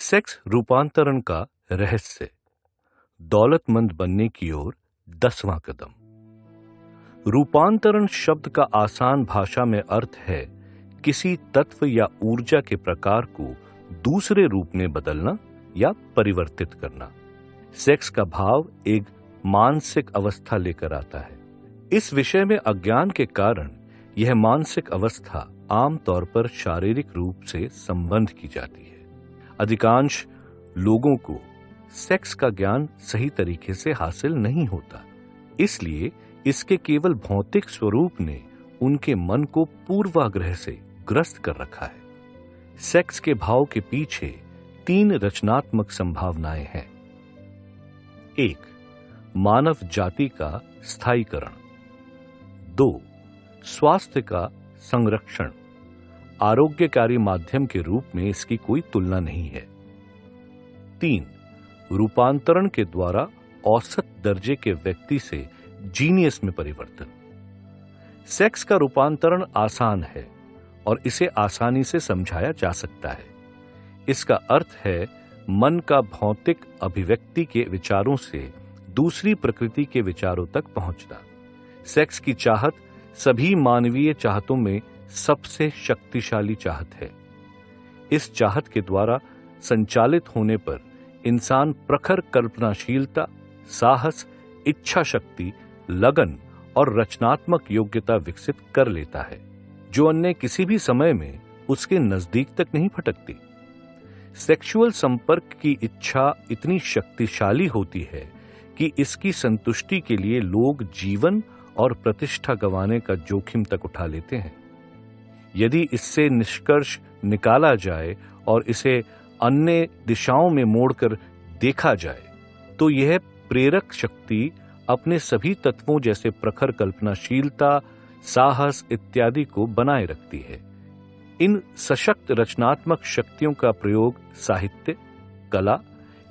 Sex रूपांतरण का रहस्य, दौलतमंद बनने की ओर 10वां कदम। रूपांतरण शब्द का आसान भाषा में अर्थ है किसी तत्व या ऊर्जा के प्रकार को दूसरे रूप में बदलना या परिवर्तित करना। सेक्स का भाव एक मानसिक अवस्था लेकर आता है। इस विषय में अज्ञान के कारण यह मानसिक अवस्था आमतौर पर शारीरिक रूप से संबंध की जाती है। अधिकांश लोगों को सेक्स का ज्ञान सही तरीके से हासिल नहीं होता, इसलिए इसके केवल भौतिक स्वरूप ने उनके मन को पूर्वाग्रह से ग्रस्त कर रखा है। सेक्स के भाव के पीछे 3 रचनात्मक संभावनाएं हैं। 1. मानव जाति का स्थायीकरण। 2. स्वास्थ्य का संरक्षण। आरोग्यकारी माध्यम के रूप में इसकी कोई तुलना नहीं है। 3. रूपांतरण के द्वारा औसत दर्जे के व्यक्ति से जीनियस में परिवर्तन। सेक्स का रूपांतरण आसान है और इसे आसानी से समझाया जा सकता है। इसका अर्थ है मन का भौतिक अभिव्यक्ति के विचारों से दूसरी प्रकृति के विचारों तक पहुंचना। सेक्स की चाहत सभी मानवीय चाहतों में सबसे शक्तिशाली चाहत है। इस चाहत के द्वारा संचालित होने पर इंसान प्रखर कल्पनाशीलता, साहस, इच्छा शक्ति, लगन और रचनात्मक योग्यता विकसित कर लेता है, जो अन्य किसी भी समय में उसके नजदीक तक नहीं फटकती। सेक्सुअल संपर्क की इच्छा इतनी शक्तिशाली होती है कि इसकी संतुष्टि के लिए लोग जीवन और प्रतिष्ठा गंवाने का जोखिम तक उठा लेते हैं। यदि इससे निष्कर्ष निकाला जाए और इसे अन्य दिशाओं में मोड़कर देखा जाए, तो यह प्रेरक शक्ति अपने सभी तत्वों जैसे प्रखर कल्पनाशीलता, साहस इत्यादि को बनाए रखती है। इन सशक्त रचनात्मक शक्तियों का प्रयोग साहित्य, कला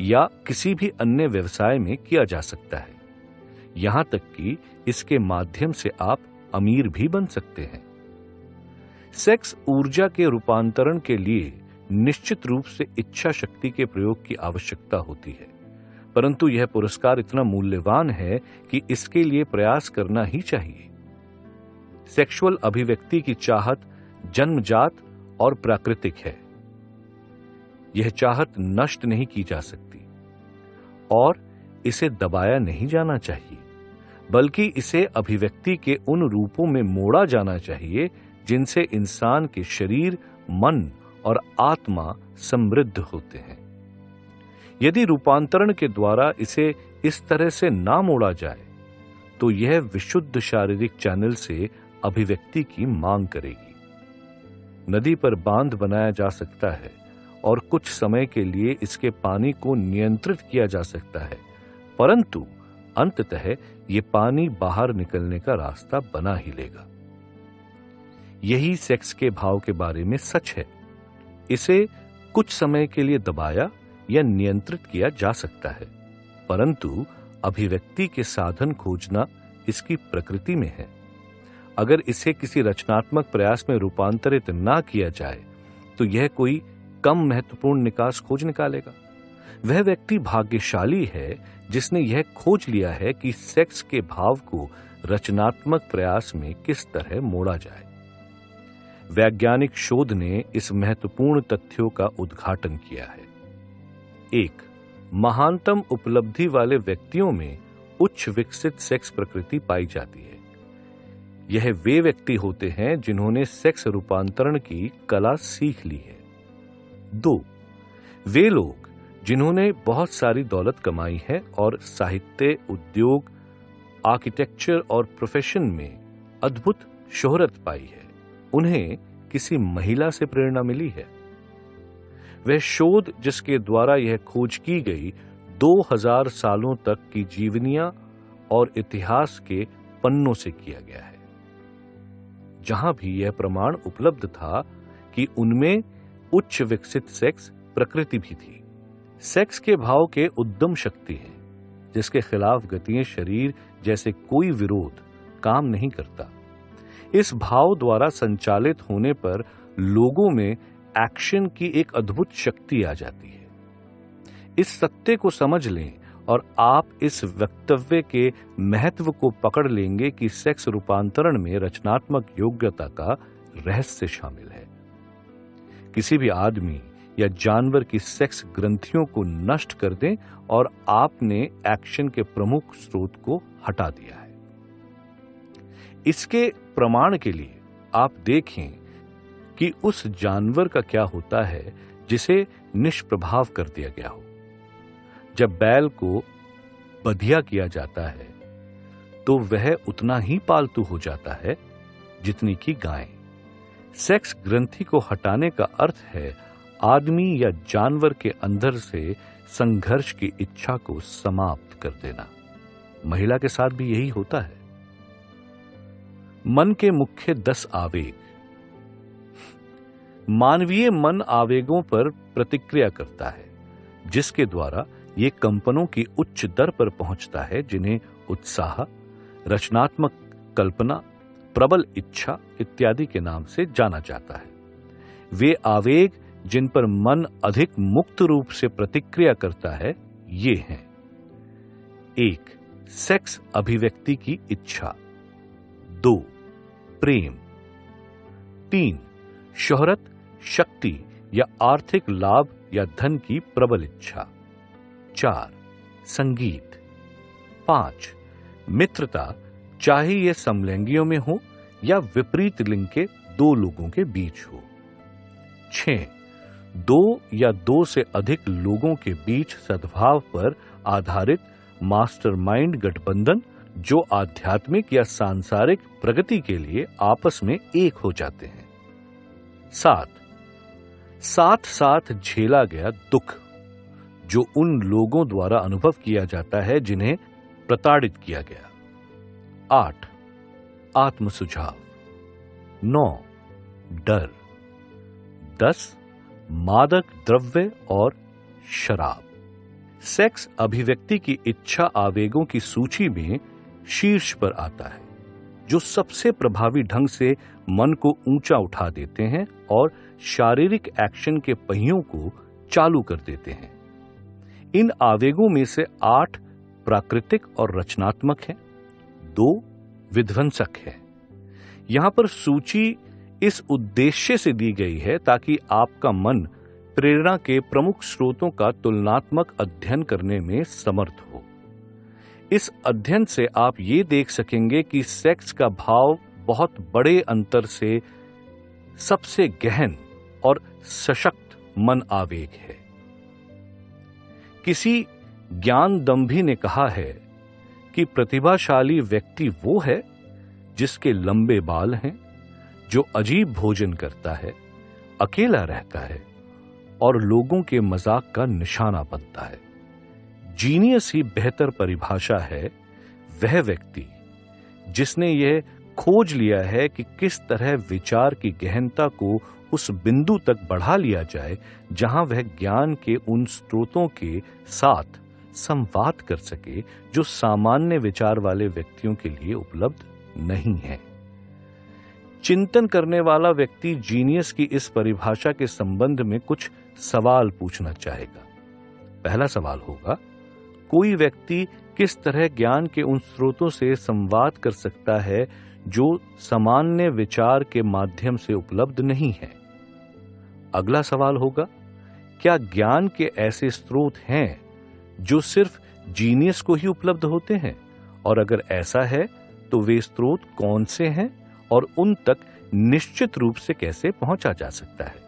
या किसी भी अन्य व्यवसाय में किया जा सकता है। यहां तक कि इसके माध्यम से आप अमीर भी बन सकते हैं। सेक्स ऊर्जा के रूपांतरण के लिए निश्चित रूप से इच्छा शक्ति के प्रयोग की आवश्यकता होती है, परंतु यह पुरस्कार इतना मूल्यवान है कि इसके लिए प्रयास करना ही चाहिए। सेक्सुअल अभिव्यक्ति की चाहत जन्मजात और प्राकृतिक है। यह चाहत नष्ट नहीं की जा सकती और इसे दबाया नहीं जाना चाहिए, बल्कि इसे अभिव्यक्ति के उन रूपों में मोड़ा जाना चाहिए जिनसे इंसान के शरीर, मन और आत्मा समृद्ध होते हैं। यदि रूपांतरण के द्वारा इसे इस तरह से ना मोड़ा जाए, तो यह विशुद्ध शारीरिक चैनल से अभिव्यक्ति की मांग करेगी। नदी पर बांध बनाया जा सकता है और कुछ समय के लिए इसके पानी को नियंत्रित किया जा सकता है, परंतु अंततः ये पानी बाहर निकलने का रास्ता बना ही लेगा। यही सेक्स के भाव के बारे में सच है। इसे कुछ समय के लिए दबाया या नियंत्रित किया जा सकता है, परंतु अभिव्यक्ति के साधन खोजना इसकी प्रकृति में है। अगर इसे किसी रचनात्मक प्रयास में रूपांतरित ना किया जाए, तो यह कोई कम महत्वपूर्ण निकास खोज निकालेगा। वह व्यक्ति भाग्यशाली है जिसने यह खोज लिया है कि सेक्स के भाव को रचनात्मक प्रयास में किस तरह मोड़ा जाए। वैज्ञानिक शोध ने इस महत्वपूर्ण तथ्यों का उद्घाटन किया है। 1. महानतम उपलब्धि वाले व्यक्तियों में उच्च विकसित सेक्स प्रकृति पाई जाती है। यह वे व्यक्ति होते हैं जिन्होंने सेक्स रूपांतरण की कला सीख ली है। 2. वे लोग जिन्होंने बहुत सारी दौलत कमाई है और साहित्य, उद्योग, आर्किटेक्चर और प्रोफेशन में अद्भुत शोहरत पाई है, उन्हें किसी महिला से प्रेरणा मिली है। वह शोध जिसके द्वारा यह खोज की गई 2000 सालों तक की जीवनियां और इतिहास के पन्नों से किया गया है, जहां भी यह प्रमाण उपलब्ध था कि उनमें उच्च विकसित सेक्स प्रकृति भी थी। सेक्स के भाव के उद्दम शक्ति है, जिसके खिलाफ गतियां शरीर जैसे कोई विरोध काम नहीं करता। इस भाव द्वारा संचालित होने पर लोगों में एक्शन की एक अद्भुत शक्ति आ जाती है। इस सत्य को समझ लें और आप इस वक्तव्य के महत्व को पकड़ लेंगे कि सेक्स रूपांतरण में रचनात्मक योग्यता का रहस्य शामिल है। किसी भी आदमी या जानवर की सेक्स ग्रंथियों को नष्ट कर दें और आपने एक्शन के प्रमुख स्रोत को हटा दिया है। इसके प्रमाण के लिए आप देखें कि उस जानवर का क्या होता है जिसे निष्प्रभाव कर दिया गया हो। जब बैल को बधिया किया जाता है तो वह उतना ही पालतू हो जाता है जितनी की गाय। सेक्स ग्रंथि को हटाने का अर्थ है आदमी या जानवर के अंदर से संघर्ष की इच्छा को समाप्त कर देना। महिला के साथ भी यही होता है। मन के मुख्य 10 आवेग। मानवीय मन आवेगों पर प्रतिक्रिया करता है, जिसके द्वारा ये कंपनों की उच्च दर पर पहुंचता है, जिन्हें उत्साह, रचनात्मक कल्पना, प्रबल इच्छा इत्यादि के नाम से जाना जाता है। वे आवेग जिन पर मन अधिक मुक्त रूप से प्रतिक्रिया करता है ये हैं: 1. सेक्स अभिव्यक्ति की इच्छा। 2. प्रेम। 3. शोहरत, शक्ति या आर्थिक लाभ या धन की प्रबल इच्छा। 4. संगीत। 5. मित्रता, चाहे यह समलैंगियों में हो या विपरीत लिंग के 2 लोगों के बीच हो। 6. 2 या 2 से अधिक लोगों के बीच सद्भाव पर आधारित मास्टरमाइंड गठबंधन, जो आध्यात्मिक या सांसारिक प्रगति के लिए आपस में एक हो जाते हैं। 7. साथ साथ झेला गया दुख, जो उन लोगों द्वारा अनुभव किया जाता है जिन्हें प्रताड़ित किया गया। 8. आत्म सुझाव। 9. डर। 10. मादक द्रव्य और शराब। सेक्स अभिव्यक्ति की इच्छा आवेगों की सूची में शीर्ष पर आता है, जो सबसे प्रभावी ढंग से मन को ऊंचा उठा देते हैं और शारीरिक एक्शन के पहियों को चालू कर देते हैं। इन आवेगों में से 8 प्राकृतिक और रचनात्मक हैं, 2 विध्वंसक हैं। यहां पर सूची इस उद्देश्य से दी गई है ताकि आपका मन प्रेरणा के प्रमुख स्रोतों का तुलनात्मक अध्ययन करने में समर्थ हो। इस अध्ययन से आप ये देख सकेंगे कि सेक्स का भाव बहुत बड़े अंतर से सबसे गहन और सशक्त मन आवेग है। किसी ज्ञानदंभी ने कहा है कि प्रतिभाशाली व्यक्ति वो है जिसके लंबे बाल हैं, जो अजीब भोजन करता है, अकेला रहता है और लोगों के मजाक का निशाना बनता है। जीनियस ही बेहतर परिभाषा है वह व्यक्ति जिसने यह खोज लिया है कि किस तरह विचार की गहनता को उस बिंदु तक बढ़ा लिया जाए जहां वह ज्ञान के उन स्रोतों के साथ संवाद कर सके जो सामान्य विचार वाले व्यक्तियों के लिए उपलब्ध नहीं है। चिंतन करने वाला व्यक्ति जीनियस की इस परिभाषा के संबंध में कुछ सवाल पूछना चाहेगा। पहला सवाल होगा, कोई व्यक्ति किस तरह ज्ञान के उन स्रोतों से संवाद कर सकता है जो सामान्य विचार के माध्यम से उपलब्ध नहीं है? अगला सवाल होगा, क्या ज्ञान के ऐसे स्रोत हैं जो सिर्फ जीनियस को ही उपलब्ध होते हैं? और अगर ऐसा है तो वे स्रोत कौन से हैं और उन तक निश्चित रूप से कैसे पहुंचा जा सकता है?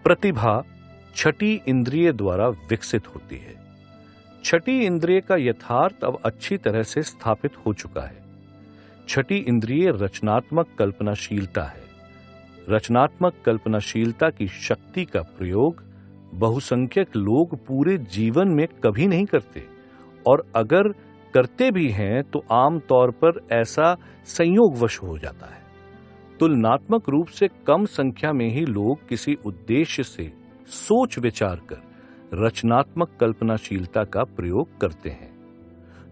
प्रतिभा छठी इंद्रिय द्वारा विकसित होती है। छठी इंद्रिय का यथार्थ अब अच्छी तरह से स्थापित हो चुका है। छठी इंद्रिय रचनात्मक कल्पनाशीलता है। रचनात्मक कल्पनाशीलता की शक्ति का प्रयोग बहुसंख्यक लोग पूरे जीवन में कभी नहीं करते, और अगर करते भी हैं तो आमतौर पर ऐसा संयोगवश हो जाता है। तुलनात्मक रूप से कम संख्या में ही लोग किसी उद्देश्य से सोच विचार कर रचनात्मक कल्पनाशीलता का प्रयोग करते हैं।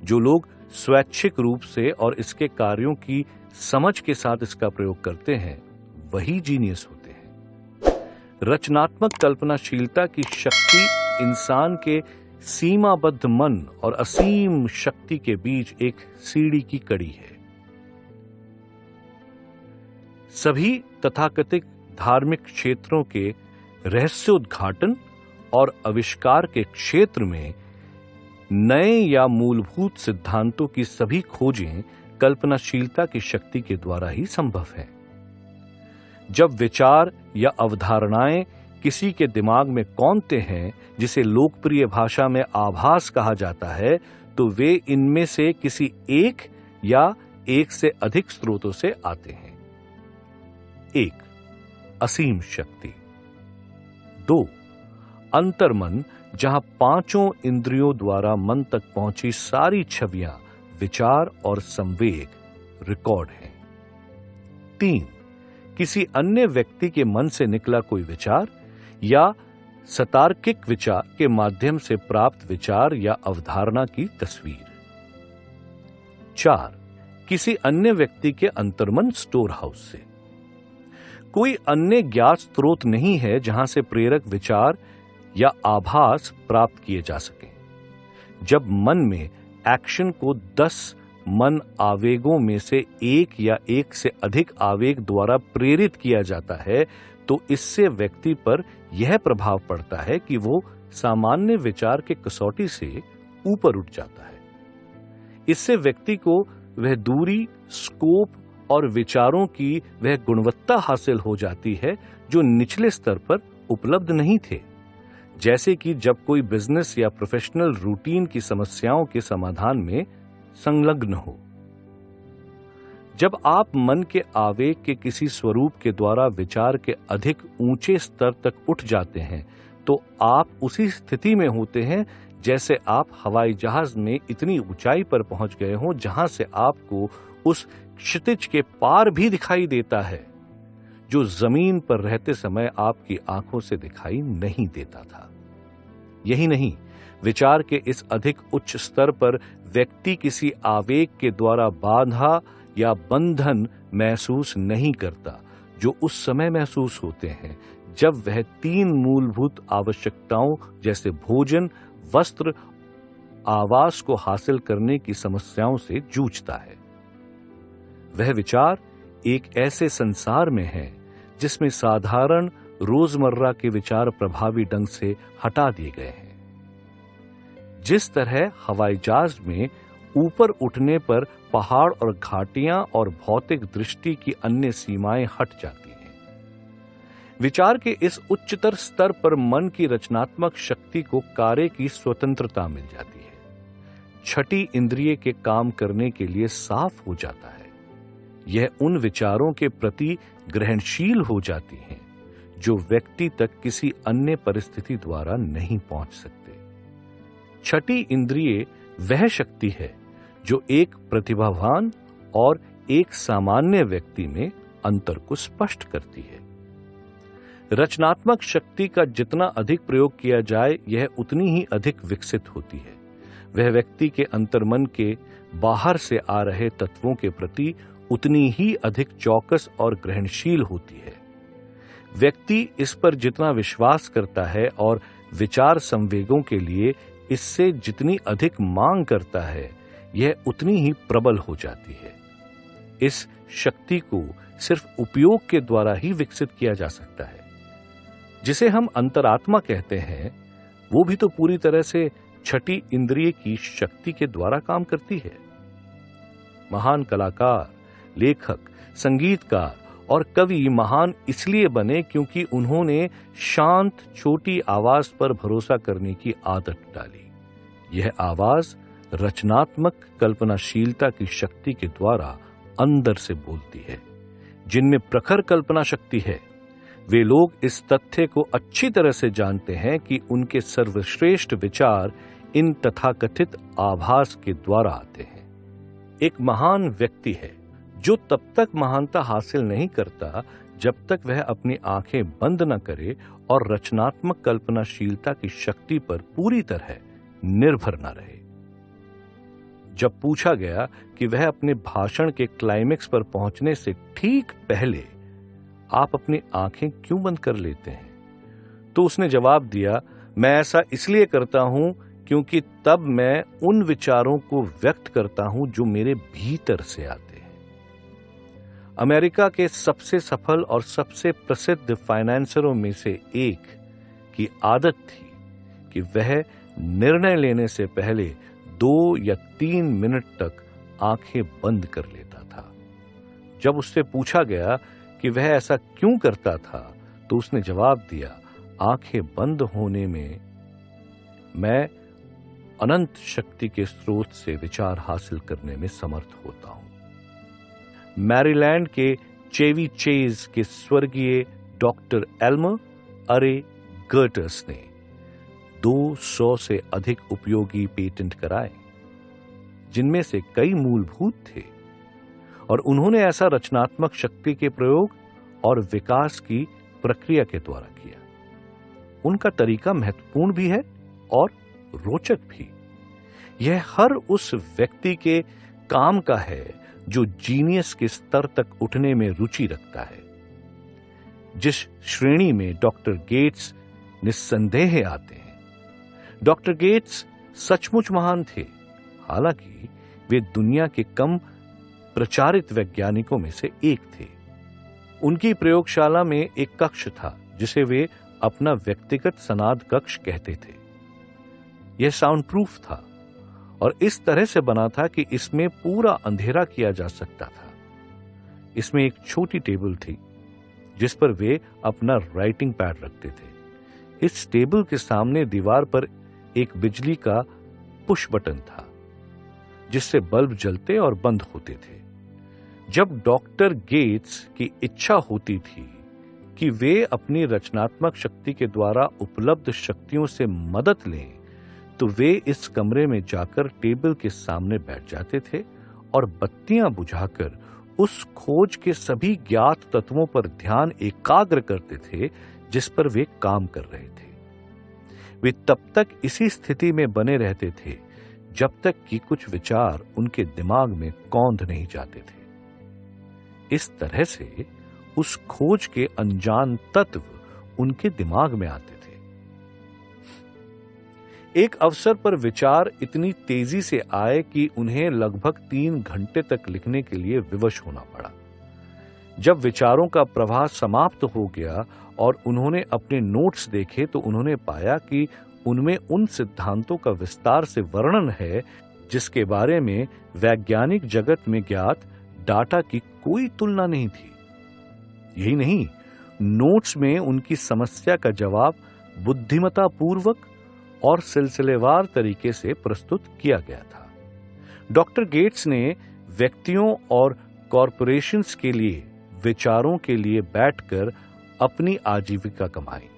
जो लोग स्वैच्छिक रूप से और इसके कार्यों की समझ के साथ इसका प्रयोग करते हैं वही जीनियस होते हैं। रचनात्मक कल्पनाशीलता की शक्ति इंसान के सीमाबद्ध मन और असीम शक्ति के बीच एक सीढ़ी की कड़ी है। सभी तथाकथित धार्मिक क्षेत्रों के रहस्योद्घाटन और आविष्कार के क्षेत्र में नए या मूलभूत सिद्धांतों की सभी खोजें कल्पनाशीलता की शक्ति के द्वारा ही संभव है। जब विचार या अवधारणाएं किसी के दिमाग में कौंधते हैं, जिसे लोकप्रिय भाषा में आभास कहा जाता है, तो वे इनमें से किसी एक या एक से अधिक स्रोतों से आते हैं। 1. असीम शक्ति। 2. अंतर्मन, जहां पांचों इंद्रियों द्वारा मन तक पहुंची सारी छवियां, विचार और संवेग रिकॉर्ड हैं। 3. किसी अन्य व्यक्ति के मन से निकला कोई विचार या सतार्किक विचार के माध्यम से प्राप्त विचार या अवधारणा की तस्वीर। 4. किसी अन्य व्यक्ति के अंतर्मन स्टोर हाउस से। कोई अन्य ज्ञात स्रोत नहीं है जहां से प्रेरक विचार या आभास प्राप्त किए जा सके। जब मन में एक्शन को 10 मन आवेगों में से एक या एक से अधिक आवेग द्वारा प्रेरित किया जाता है, तो इससे व्यक्ति पर यह प्रभाव पड़ता है कि वो सामान्य विचार के कसौटी से ऊपर उठ जाता है। इससे व्यक्ति को वह दूरी, स्कोप और विचारों की वह गुणवत्ता हासिल हो जाती है जो निचले स्तर पर उपलब्ध नहीं थे, जैसे कि जब कोई बिजनेस या प्रोफेशनल रूटीन की समस्याओं के समाधान में संलग्न हो। जब आप मन के आवेग के किसी स्वरूप के द्वारा विचार के अधिक ऊंचे स्तर तक उठ जाते हैं, तो आप उसी स्थिति में होते हैं जैसे आप हवाई जहाज में इतनी ऊंचाई पर पहुंच गए हों जहां से आपको उस क्षितिज के पार भी दिखाई देता है जो जमीन पर रहते समय आपकी आंखों से दिखाई नहीं देता था। यही नहीं, विचार के इस अधिक उच्च स्तर पर व्यक्ति किसी आवेग के द्वारा बाधा या बंधन महसूस नहीं करता, जो उस समय महसूस होते हैं जब वह 3 मूलभूत आवश्यकताओं जैसे भोजन, वस्त्र, आवास को हासिल करने की समस्याओं से जूझता है। वह विचार एक ऐसे संसार में है जिसमें साधारण रोजमर्रा के विचार प्रभावी ढंग से हटा दिए गए हैं। जिस तरह हवाई जहाज में ऊपर उठने पर पहाड़ और घाटियां और भौतिक दृष्टि की अन्य सीमाएं हट जाती हैं, विचार के इस उच्चतर स्तर पर मन की रचनात्मक शक्ति को कार्य की स्वतंत्रता मिल जाती है। छठी इंद्रिय के काम करने के लिए साफ हो जाता है। यह उन विचारों के प्रति ग्रहणशील हो जाती हैं जो व्यक्ति तक किसी अन्य परिस्थिति द्वारा नहीं पहुंच सकते। छठी इंद्रिय वह शक्ति है जो एक प्रतिभावान और एक सामान्य व्यक्ति में अंतर को स्पष्ट करती है। रचनात्मक शक्ति का जितना अधिक प्रयोग किया जाए, यह उतनी ही अधिक विकसित होती है। वह व्यक्ति के अंतर्मन के बाहर से आ रहे तत्वों के प्रति उतनी ही अधिक चौकस और ग्रहणशील होती है। व्यक्ति इस पर जितना विश्वास करता है और विचार संवेगों के लिए इससे जितनी अधिक मांग करता है, यह उतनी ही प्रबल हो जाती है। इस शक्ति को सिर्फ उपयोग के द्वारा ही विकसित किया जा सकता है। जिसे हम अंतरात्मा कहते हैं, वो भी तो पूरी तरह से छठी इंद्रिय की शक्ति के द्वारा काम करती है। महान कलाकार, लेखक, संगीतकार और कवि महान इसलिए बने क्योंकि उन्होंने शांत छोटी आवाज पर भरोसा करने की आदत डाली। यह आवाज रचनात्मक कल्पनाशीलता की शक्ति के द्वारा अंदर से बोलती है। जिनमें प्रखर कल्पना शक्ति है, वे लोग इस तथ्य को अच्छी तरह से जानते हैं कि उनके सर्वश्रेष्ठ विचार इन तथाकथित आभास के द्वारा आते हैं। एक महान व्यक्ति है जो तब तक महानता हासिल नहीं करता जब तक वह अपनी आंखें बंद न करे और रचनात्मक कल्पनाशीलता की शक्ति पर पूरी तरह निर्भर न रहे। जब पूछा गया कि वह अपने भाषण के क्लाइमेक्स पर पहुंचने से ठीक पहले आप अपनी आंखें क्यों बंद कर लेते हैं, तो उसने जवाब दिया, मैं ऐसा इसलिए करता हूं क्योंकि तब मैं उन विचारों को व्यक्त करता हूं जो मेरे भीतर से आते हैं। अमेरिका के सबसे सफल और सबसे प्रसिद्ध फाइनेंसरों में से एक की आदत थी कि वह निर्णय लेने से पहले 2 या 3 मिनट तक आंखें बंद कर लेता था। जब उससे पूछा गया कि वह ऐसा क्यों करता था, तो उसने जवाब दिया, आंखें बंद होने में मैं अनंत शक्ति के स्रोत से विचार हासिल करने में समर्थ होता हूं। मैरीलैंड के चेवी चेज के स्वर्गीय डॉक्टर एल्मर अरे गर्टस ने 200 से अधिक उपयोगी पेटेंट कराए, जिनमें से कई मूलभूत थे, और उन्होंने ऐसा रचनात्मक शक्ति के प्रयोग और विकास की प्रक्रिया के द्वारा किया। उनका तरीका महत्वपूर्ण भी है और रोचक भी। यह हर उस व्यक्ति के काम का है जो जीनियस के स्तर तक उठने में रुचि रखता है। जिस श्रेणी में डॉक्टर गेट्स निस्संदेह आते हैं। डॉक्टर गेट्स सचमुच महान थे, हालांकि वे दुनिया के कम प्रचारित वैज्ञानिकों में से एक थे। उनकी प्रयोगशाला में एक कक्ष था जिसे वे अपना व्यक्तिगत सनाद कक्ष कहते थे। यह साउंड प्रूफ था और इस तरह से बना था कि इसमें पूरा अंधेरा किया जा सकता था। इसमें एक छोटी टेबल थी जिस पर वे अपना राइटिंग पैड रखते थे। इस टेबल के सामने दीवार पर एक बिजली का पुश बटन था जिससे बल्ब जलते और बंद होते थे। जब डॉक्टर गेट्स की इच्छा होती थी कि वे अपनी रचनात्मक शक्ति के द्वारा उपलब्ध शक्तियों से मदद लें, तो वे इस कमरे में जाकर टेबल के सामने बैठ जाते थे और बत्तियां बुझाकर उस खोज के सभी ज्ञात तत्वों पर ध्यान एकाग्र करते थे जिस पर वे काम कर रहे थे। वे तब तक इसी स्थिति में बने रहते थे जब तक कि कुछ विचार उनके दिमाग में कौंध नहीं जाते थे। इस तरह से उस खोज के अनजान तत्व उनके दिमाग में आते थे। एक अवसर पर विचार इतनी तेजी से आए कि उन्हें लगभग 3 घंटे तक लिखने के लिए विवश होना पड़ा। जब विचारों का प्रवाह समाप्त हो गया और उन्होंने अपने नोट्स देखे, तो उन्होंने पाया कि उनमें उन सिद्धांतों का विस्तार से वर्णन है जिसके बारे में वैज्ञानिक जगत में ज्ञात डाटा की कोई तुलना नहीं थी। यही नहीं, नोट्स में उनकी समस्या का जवाब बुद्धिमत्तापूर्वक और सिलसिलेवार तरीके से प्रस्तुत किया गया था। डॉक्टर गेट्स ने व्यक्तियों और कॉरपोरेशंस के लिए विचारों के लिए बैठकर अपनी आजीविका कमाई।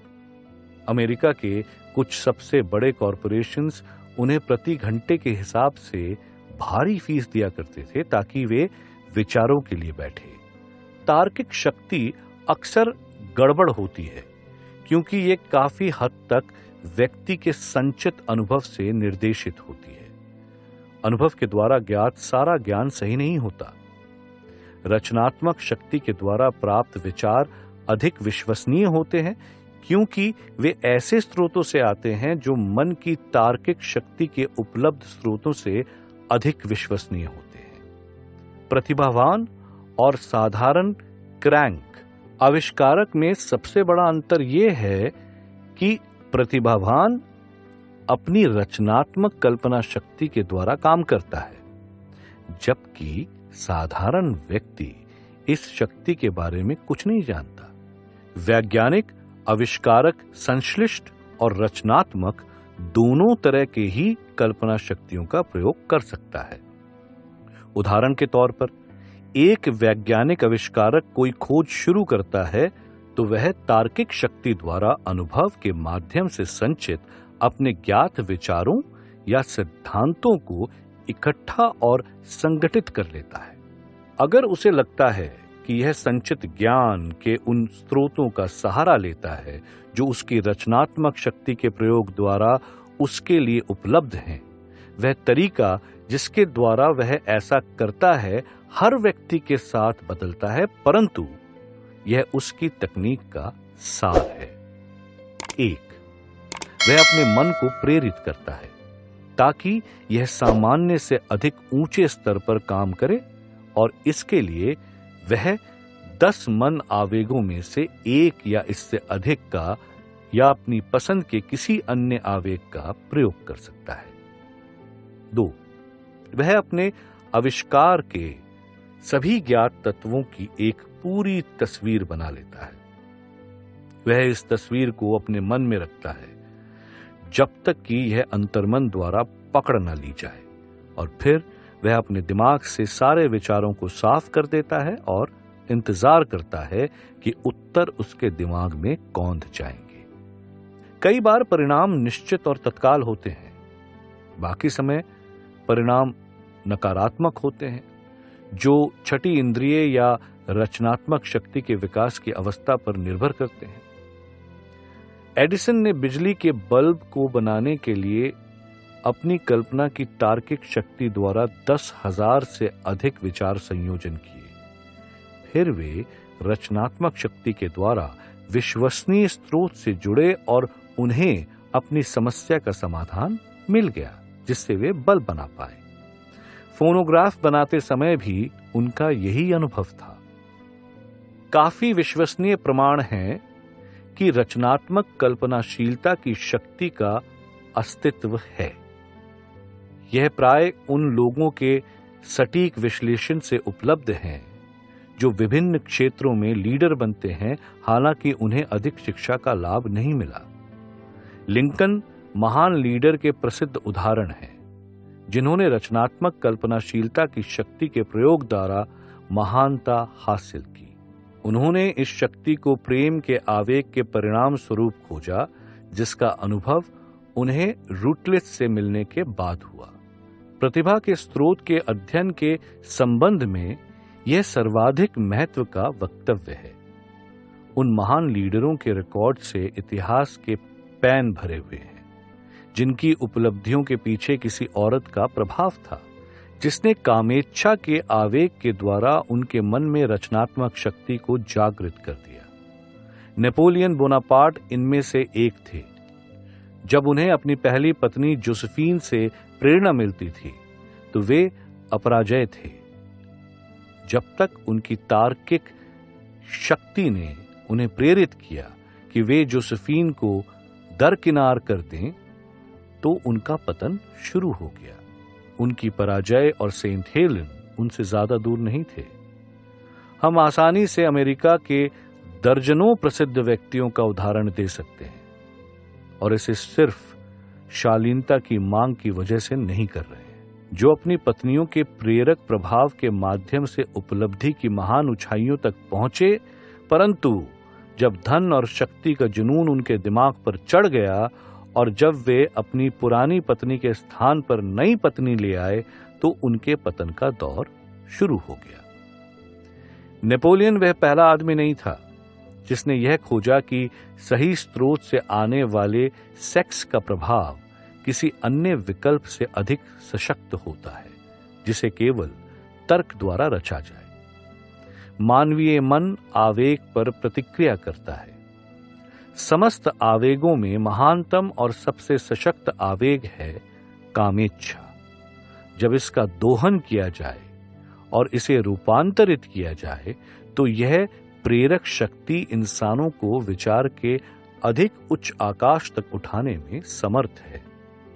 अमेरिका के कुछ सबसे बड़े कॉरपोरेशंस उन्हें प्रति घंटे के हिसाब से भारी फीस दिया करते थे ताकि वे विचारों के लिए बैठे। तार्किक शक्ति अक्सर गड़बड़ होती है क्योंकि ये काफी हद तक व्यक्ति के संचित अनुभव से निर्देशित होती है। अनुभव के द्वारा ज्ञात सारा ज्ञान सही नहीं होता। रचनात्मक शक्ति के द्वारा प्राप्त विचार अधिक विश्वसनीय होते हैं क्योंकि वे ऐसे स्रोतों से आते हैं जो मन की तार्किक शक्ति के उपलब्ध स्रोतों से अधिक विश्वसनीय होते हैं। प्रतिभावान और साधारण क्रैंक आविष्कारक में सबसे बड़ा अंतर यह है कि प्रतिभावान अपनी रचनात्मक कल्पना शक्ति के द्वारा काम करता है, जबकि साधारण व्यक्ति इस शक्ति के बारे में कुछ नहीं जानता। वैज्ञानिक आविष्कारक संश्लिष्ट और रचनात्मक दोनों तरह के ही कल्पना शक्तियों का प्रयोग कर सकता है। उदाहरण के तौर पर, एक वैज्ञानिक आविष्कारक कोई खोज शुरू करता है तो वह तार्किक शक्ति द्वारा अनुभव के माध्यम से संचित अपने ज्ञात विचारों या सिद्धांतों को इकट्ठा और संगठित कर लेता है। अगर उसे लगता है कि यह संचित ज्ञान के उन स्रोतों का सहारा लेता है जो उसकी रचनात्मक शक्ति के प्रयोग द्वारा उसके लिए उपलब्ध हैं, वह तरीका जिसके द्वारा वह ऐसा करता है हर व्यक्ति के साथ बदलता है, परंतु यह उसकी तकनीक का सार है। 1. वह अपने मन को प्रेरित करता है ताकि यह सामान्य से अधिक ऊंचे स्तर पर काम करे, और इसके लिए वह 10 मन आवेगों में से एक या इससे अधिक का या अपनी पसंद के किसी अन्य आवेग का प्रयोग कर सकता है। 2. वह अपने आविष्कार के सभी ज्ञात तत्वों की एक पूरी तस्वीर बना लेता है। वह इस तस्वीर को अपने मन में रखता है जब तक कि यह अंतर्मन द्वारा पकड़ न ली जाए, और फिर वह अपने दिमाग से सारे विचारों को साफ कर देता है और इंतजार करता है कि उत्तर उसके दिमाग में कौंध जाएंगे। कई बार परिणाम निश्चित और तत्काल होते हैं, बाकी समय परिणाम नकारात्मक होते हैं, जो छठी इंद्रिय या रचनात्मक शक्ति के विकास की अवस्था पर निर्भर करते हैं। एडिसन ने बिजली के बल्ब को बनाने के लिए अपनी कल्पना की तार्किक शक्ति द्वारा 10,000 से अधिक विचार संयोजन किए। फिर वे रचनात्मक शक्ति के द्वारा विश्वसनीय स्रोत से जुड़े और उन्हें अपनी समस्या का समाधान मिल गया, जिससे वे बल्ब बना पाए। फोनोग्राफ बनाते समय भी उनका यही अनुभव था। काफी विश्वसनीय प्रमाण हैं कि रचनात्मक कल्पनाशीलता की शक्ति का अस्तित्व है। यह प्राय उन लोगों के सटीक विश्लेषण से उपलब्ध हैं जो विभिन्न क्षेत्रों में लीडर बनते हैं, हालांकि उन्हें अधिक शिक्षा का लाभ नहीं मिला। लिंकन महान लीडर के प्रसिद्ध उदाहरण हैं, जिन्होंने रचनात्मक कल्पनाशीलता की शक्ति के प्रयोग द्वारा महानता हासिल की। उन्होंने इस शक्ति को प्रेम के आवेग के परिणाम स्वरूप खोजा, जिसका अनुभव उन्हें रूटलेस से मिलने के बाद हुआ। प्रतिभा के स्रोत के अध्ययन के संबंध में यह सर्वाधिक महत्व का वक्तव्य है। उन महान लीडरों के रिकॉर्ड से इतिहास के पैन भरे हुए हैं, जिनकी उपलब्धियों के पीछे किसी औरत का प्रभाव था, जिसने कामेच्छा के आवेग के द्वारा उनके मन में रचनात्मक शक्ति को जागृत कर दिया। नेपोलियन बोनापार्ट इनमें से एक थे। जब उन्हें अपनी पहली पत्नी जोसेफीन से प्रेरणा मिलती थी, तो वे अपराजय थे, जब तक उनकी तार्किक शक्ति ने उन्हें प्रेरित किया कि वे जोसेफीन को दरकिनार कर दें, तो उनका पतन शुरू हो गया। उनकी पराजय और सेंट हेलेन उनसे ज्यादा दूर नहीं थे। हम आसानी से अमेरिका के दर्जनों प्रसिद्ध व्यक्तियों का उदाहरण दे सकते हैं, और इसे सिर्फ शालीनता की मांग की वजह से नहीं कर रहे हैं, जो अपनी पत्नियों के प्रेरक प्रभाव के माध्यम से उपलब्धि की महान ऊंचाइयों तक पहुंचे, परंतु जब धन और शक्ति का जुनून उनके दिमाग पर चढ़ गया और जब वे अपनी पुरानी पत्नी के स्थान पर नई पत्नी ले आए, तो उनके पतन का दौर शुरू हो गया। नेपोलियन वह पहला आदमी नहीं था जिसने यह खोजा कि सही स्रोत से आने वाले सेक्स का प्रभाव किसी अन्य विकल्प से अधिक सशक्त होता है, जिसे केवल तर्क द्वारा रचा जाए। मानवीय मन आवेग पर प्रतिक्रिया करता है। समस्त आवेगों में महानतम और सबसे सशक्त आवेग है कामेच्छा। जब इसका दोहन किया जाए और इसे रूपांतरित किया जाए, तो यह प्रेरक शक्ति इंसानों को विचार के अधिक उच्च आकाश तक उठाने में समर्थ है,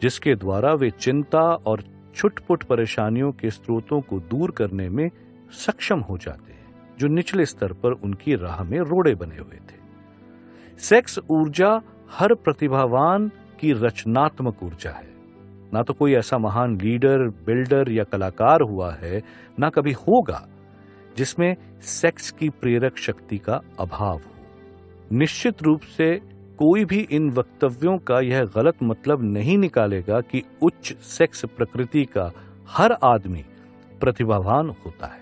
जिसके द्वारा वे चिंता और छुटपुट परेशानियों के स्रोतों को दूर करने में सक्षम हो जाते हैं, जो निचले स्तर पर उनकी राह में रोड़े बने हुए थे। सेक्स ऊर्जा हर प्रतिभावान की रचनात्मक ऊर्जा है। ना तो कोई ऐसा महान लीडर, बिल्डर या कलाकार हुआ है, ना कभी होगा, जिसमें सेक्स की प्रेरक शक्ति का अभाव हो। निश्चित रूप से कोई भी इन वक्तव्यों का यह गलत मतलब नहीं निकालेगा कि उच्च सेक्स प्रकृति का हर आदमी प्रतिभावान होता है।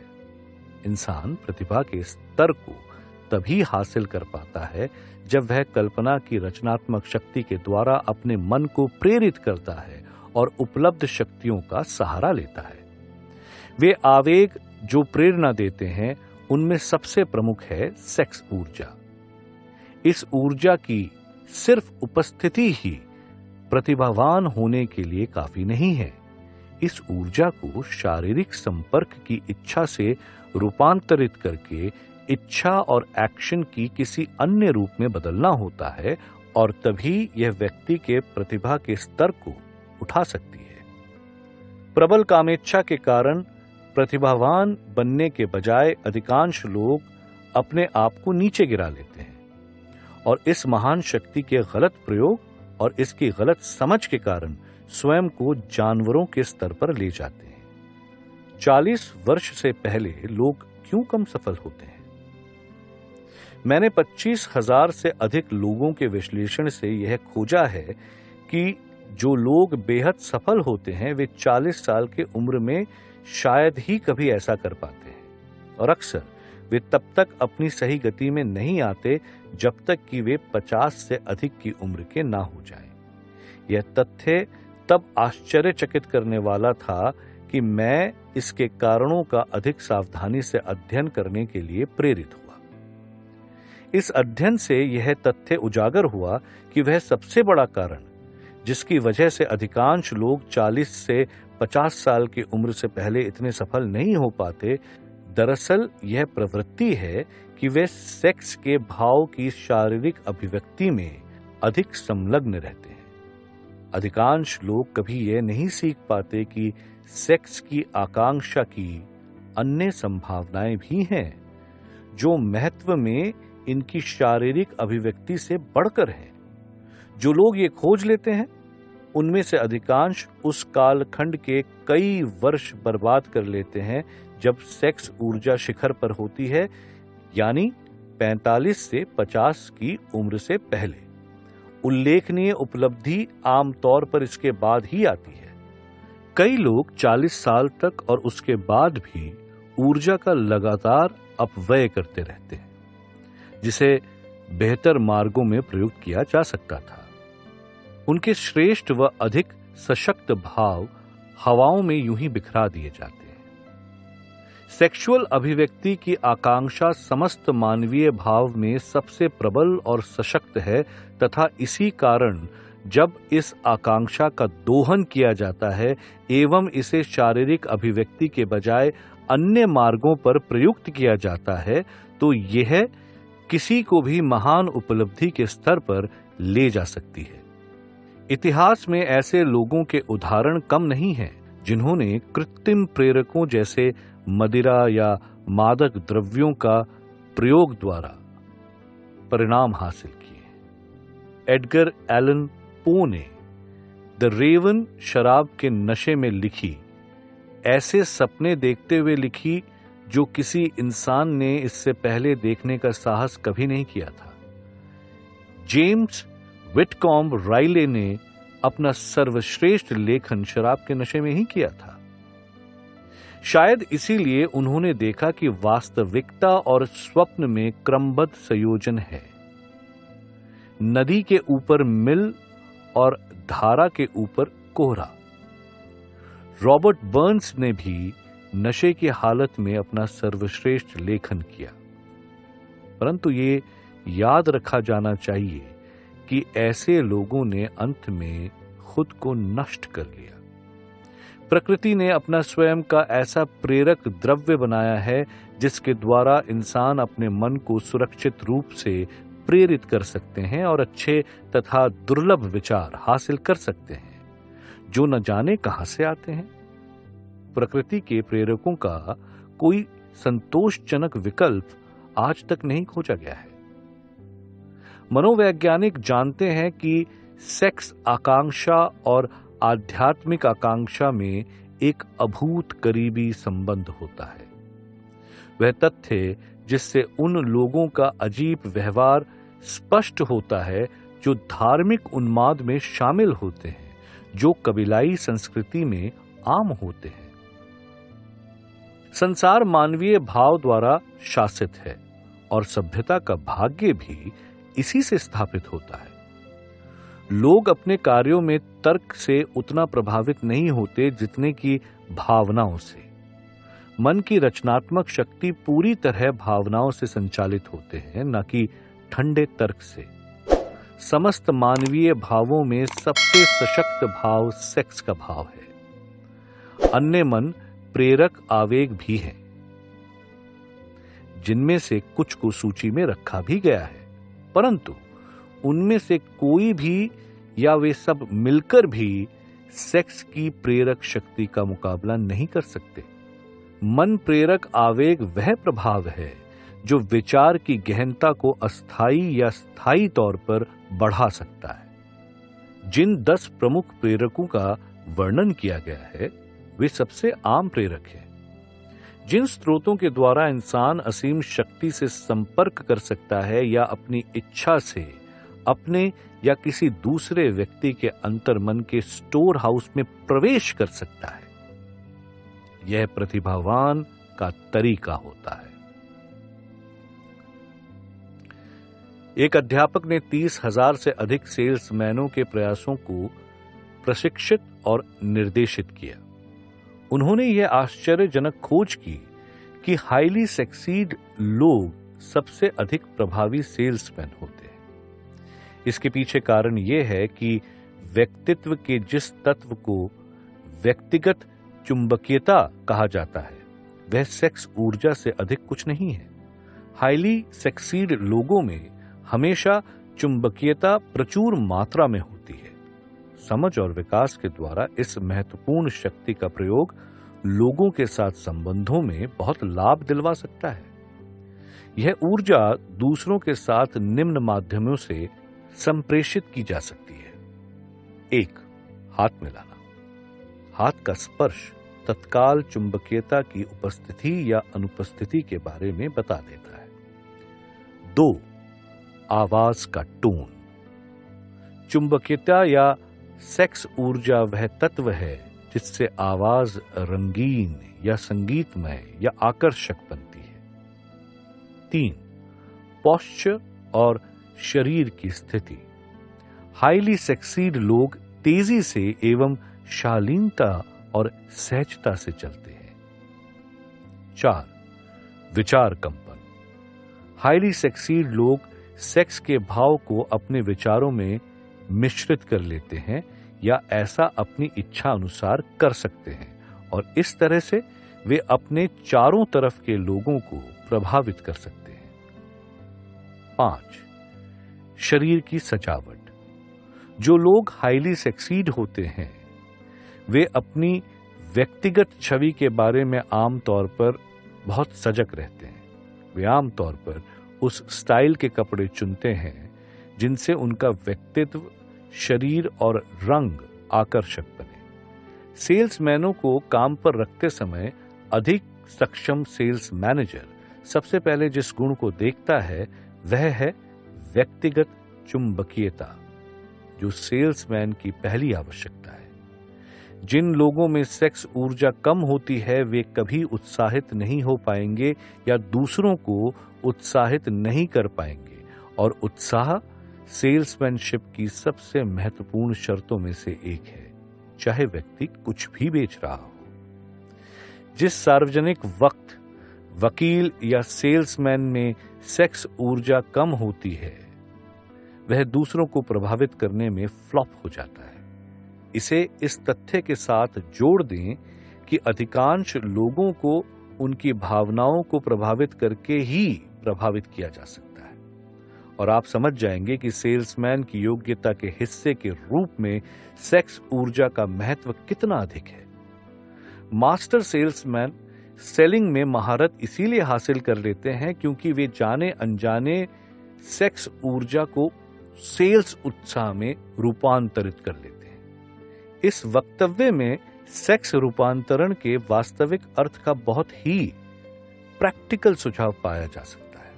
इंसान प्रतिभा के स्तर को तभी हासिल कर पाता है जब वह कल्पना की रचनात्मक शक्ति के द्वारा अपने मन को प्रेरित करता है और उपलब्ध शक्तियों का सहारा लेता है। वे आवेग जो प्रेरणा देते हैं, उनमें सबसे प्रमुख है सेक्स ऊर्जा। इस ऊर्जा की सिर्फ उपस्थिति ही प्रतिभावान होने के लिए काफी नहीं है। इस ऊर्जा को शारीरिक संपर्क की इच्छा से रूपांतरित करके इच्छा और एक्शन की किसी अन्य रूप में बदलना होता है, और तभी यह व्यक्ति के प्रतिभा के स्तर को उठा सकती है। प्रबल कामेच्छा के कारण प्रतिभावान बनने के बजाय अधिकांश लोग अपने आप को नीचे गिरा लेते हैं, और इस महान शक्ति के गलत प्रयोग और इसकी गलत समझ के कारण स्वयं को जानवरों के स्तर पर ले जाते हैं। 40 वर्ष से पहले लोग क्यों कम सफल होते हैं? मैंने 25,000 से अधिक लोगों के विश्लेषण से यह खोजा है कि जो लोग बेहद सफल होते हैं वे 40 साल की उम्र में शायद ही कभी ऐसा कर पाते हैं, और अक्सर वे तब तक अपनी सही गति में नहीं आते जब तक कि वे 50 से अधिक की उम्र के ना हो जाएं। यह तथ्य तब आश्चर्यचकित करने वाला था कि मैं इसके कारणों का अधिक सावधानी से अध्ययन करने के लिए प्रेरित हुआ। इस अध्ययन से यह तथ्य उजागर हुआ कि वह सबसे बड़ा कारण जिसकी वजह से अधिकांश लोग 40 से 50 साल की उम्र से पहले इतने सफल नहीं हो पाते, दरअसल यह प्रवृत्ति है कि वे सेक्स के भाव की शारीरिक अभिव्यक्ति में अधिक संलग्न रहते हैं। अधिकांश लोग कभी यह नहीं सीख पाते कि सेक्स की आकांक्षा की अन्य संभावनाएं भी हैं, जो महत्व में इनकी शारीरिक अभिव्यक्ति से बढ़कर है। जो लोग ये खोज लेते हैं उनमें से अधिकांश उस कालखंड के कई वर्ष बर्बाद कर लेते हैं जब सेक्स ऊर्जा शिखर पर होती है, यानी 45 से 50 की उम्र से पहले। उल्लेखनीय उपलब्धि आमतौर पर इसके बाद ही आती है। कई लोग 40 साल तक और उसके बाद भी ऊर्जा का लगातार अपव्यय करते रहते हैं, जिसे बेहतर मार्गों में प्रयुक्त किया जा सकता था। उनके श्रेष्ठ व अधिक सशक्त भाव हवाओं में यूं ही बिखरा दिए जाते हैं। सेक्सुअल अभिव्यक्ति की आकांक्षा समस्त मानवीय भाव में सबसे प्रबल और सशक्त है, तथा इसी कारण जब इस आकांक्षा का दोहन किया जाता है एवं इसे शारीरिक अभिव्यक्ति के बजाय अन्य मार्गों पर प्रयुक्त किया जाता है, तो यह किसी को भी महान उपलब्धि के स्तर पर ले जा सकती है। इतिहास में ऐसे लोगों के उदाहरण कम नहीं हैं जिन्होंने कृत्रिम प्रेरकों जैसे मदिरा या मादक द्रव्यों का प्रयोग द्वारा परिणाम हासिल किए। एडगर एलन पो ने द रेवन शराब के नशे में लिखी ऐसे सपने देखते हुए लिखी जो किसी इंसान ने इससे पहले देखने का साहस कभी नहीं किया था। जेम्स विटकॉम्ब राइले ने अपना सर्वश्रेष्ठ लेखन शराब के नशे में ही किया था। शायद इसीलिए उन्होंने देखा कि वास्तविकता और स्वप्न में क्रमबद्ध संयोजन है। नदी के ऊपर मिल और धारा के ऊपर कोहरा। रॉबर्ट बर्न्स ने भी नशे की हालत में अपना सर्वश्रेष्ठ लेखन किया, परंतु ये याद रखा जाना चाहिए कि ऐसे लोगों ने अंत में खुद को नष्ट कर लिया। प्रकृति ने अपना स्वयं का ऐसा प्रेरक द्रव्य बनाया है जिसके द्वारा इंसान अपने मन को सुरक्षित रूप से प्रेरित कर सकते हैं और अच्छे तथा दुर्लभ विचार हासिल कर सकते हैं, जो न जाने कहां से आते हैं। प्रकृति के प्रेरकों का कोई संतोषजनक विकल्प आज तक नहीं खोजा गया है। मनोवैज्ञानिक जानते हैं कि सेक्स आकांक्षा और आध्यात्मिक आकांक्षा में एक अभूत करीबी संबंध होता है। वह तथ्य जिससे उन लोगों का अजीब व्यवहार स्पष्ट होता है जो धार्मिक उन्माद में शामिल होते हैं, जो कबीलाई संस्कृति में आम होते हैं। संसार मानवीय भाव द्वारा शासित है और सभ्यता का भाग्य भी इसी से स्थापित होता है। लोग अपने कार्यों में तर्क से उतना प्रभावित नहीं होते जितने कि भावनाओं से। मन की रचनात्मक शक्ति पूरी तरह भावनाओं से संचालित होते हैं, न कि ठंडे तर्क से। समस्त मानवीय भावों में सबसे सशक्त भाव सेक्स का भाव है। अन्य मन प्रेरक आवेग भी हैं, जिनमें से कुछ को सूची में रखा भी गया है, परंतु उनमें से कोई भी या वे सब मिलकर भी सेक्स की प्रेरक शक्ति का मुकाबला नहीं कर सकते। मन प्रेरक आवेग वह प्रभाव है जो विचार की गहनता को अस्थायी या स्थायी तौर पर बढ़ा सकता है। जिन 10 प्रमुख प्रेरकों का वर्णन किया गया है वे सबसे आम प्रेरक हैं। जिन स्रोतों के द्वारा इंसान असीम शक्ति से संपर्क कर सकता है या अपनी इच्छा से अपने या किसी दूसरे व्यक्ति के अंतर्मन के स्टोर हाउस में प्रवेश कर सकता है, यह प्रतिभावान का तरीका होता है। एक अध्यापक ने 30,000 से अधिक सेल्समैनों के प्रयासों को प्रशिक्षित और निर्देशित किया। उन्होंने यह आश्चर्यजनक खोज की कि हाईली सक्सीड लोग सबसे अधिक प्रभावी सेल्समैन होते हैं। इसके पीछे कारण यह है कि व्यक्तित्व के जिस तत्व को व्यक्तिगत चुंबकीयता कहा जाता है वह सेक्स ऊर्जा से अधिक कुछ नहीं है। हाईली सक्सीड लोगों में हमेशा चुंबकीयता प्रचुर मात्रा में होती है। समझ और विकास के द्वारा इस महत्वपूर्ण शक्ति का प्रयोग लोगों के साथ संबंधों में बहुत लाभ दिलवा सकता है। यह ऊर्जा दूसरों के साथ निम्न माध्यमों से संप्रेषित की जा सकती है। 1. हाथ मिलाना। हाथ का स्पर्श तत्काल चुंबकीयता की उपस्थिति या अनुपस्थिति के बारे में बता देता है। 2. आवाज का टोन। चुंबकीयता या सेक्स ऊर्जा वह तत्व है जिससे आवाज रंगीन या संगीतमय या आकर्षक बनती है। 3. पोस्चर और शरीर की स्थिति। हाईली सक्सीड लोग तेजी से एवं शालीनता और सहजता से चलते हैं। 4. विचार कंपन। हाईली सक्सीड लोग सेक्स के भाव को अपने विचारों में मिश्रित कर लेते हैं या ऐसा अपनी इच्छा अनुसार कर सकते हैं और इस तरह से वे अपने चारों तरफ के लोगों को प्रभावित कर सकते हैं। 5. शरीर की सजावट। जो लोग हाईली सक्सीड होते हैं वे अपनी व्यक्तिगत छवि के बारे में आमतौर पर बहुत सजग रहते हैं। वे आमतौर पर उस स्टाइल के कपड़े चुनते हैं जिनसे उनका व्यक्तित्व, शरीर और रंग आकर्षक बने। सेल्समैनों को काम पर रखते समय अधिक सक्षम सेल्स मैनेजर सबसे पहले जिस गुण को देखता है वह है व्यक्तिगत चुंबकीयता, जो सेल्समैन की पहली आवश्यकता है। जिन लोगों में सेक्स ऊर्जा कम होती है वे कभी उत्साहित नहीं हो पाएंगे या दूसरों को उत्साहित नहीं कर पाएंगे, और उत्साह सेल्समैनशिप की सबसे महत्वपूर्ण शर्तों में से एक है, चाहे व्यक्ति कुछ भी बेच रहा हो। जिस सार्वजनिक वक्त वकील या सेल्समैन में सेक्स ऊर्जा कम होती है वह दूसरों को प्रभावित करने में फ्लॉप हो जाता है। इसे इस तथ्य के साथ जोड़ दें कि अधिकांश लोगों को उनकी भावनाओं को प्रभावित करके ही प्रभावित किया जा सकता है, और आप समझ जाएंगे कि सेल्समैन की योग्यता के हिस्से के रूप में सेक्स ऊर्जा का महत्व कितना अधिक है। मास्टर सेल्समैन सेलिंग में महारत इसीलिए हासिल कर लेते हैं क्योंकि वे जाने अनजाने सेक्स ऊर्जा को सेल्स उत्साह में रूपांतरित कर लेते हैं। इस वक्तव्य में सेक्स रूपांतरण के वास्तविक अर्थ का बहुत ही प्रैक्टिकल सुझाव पाया जा सकता है।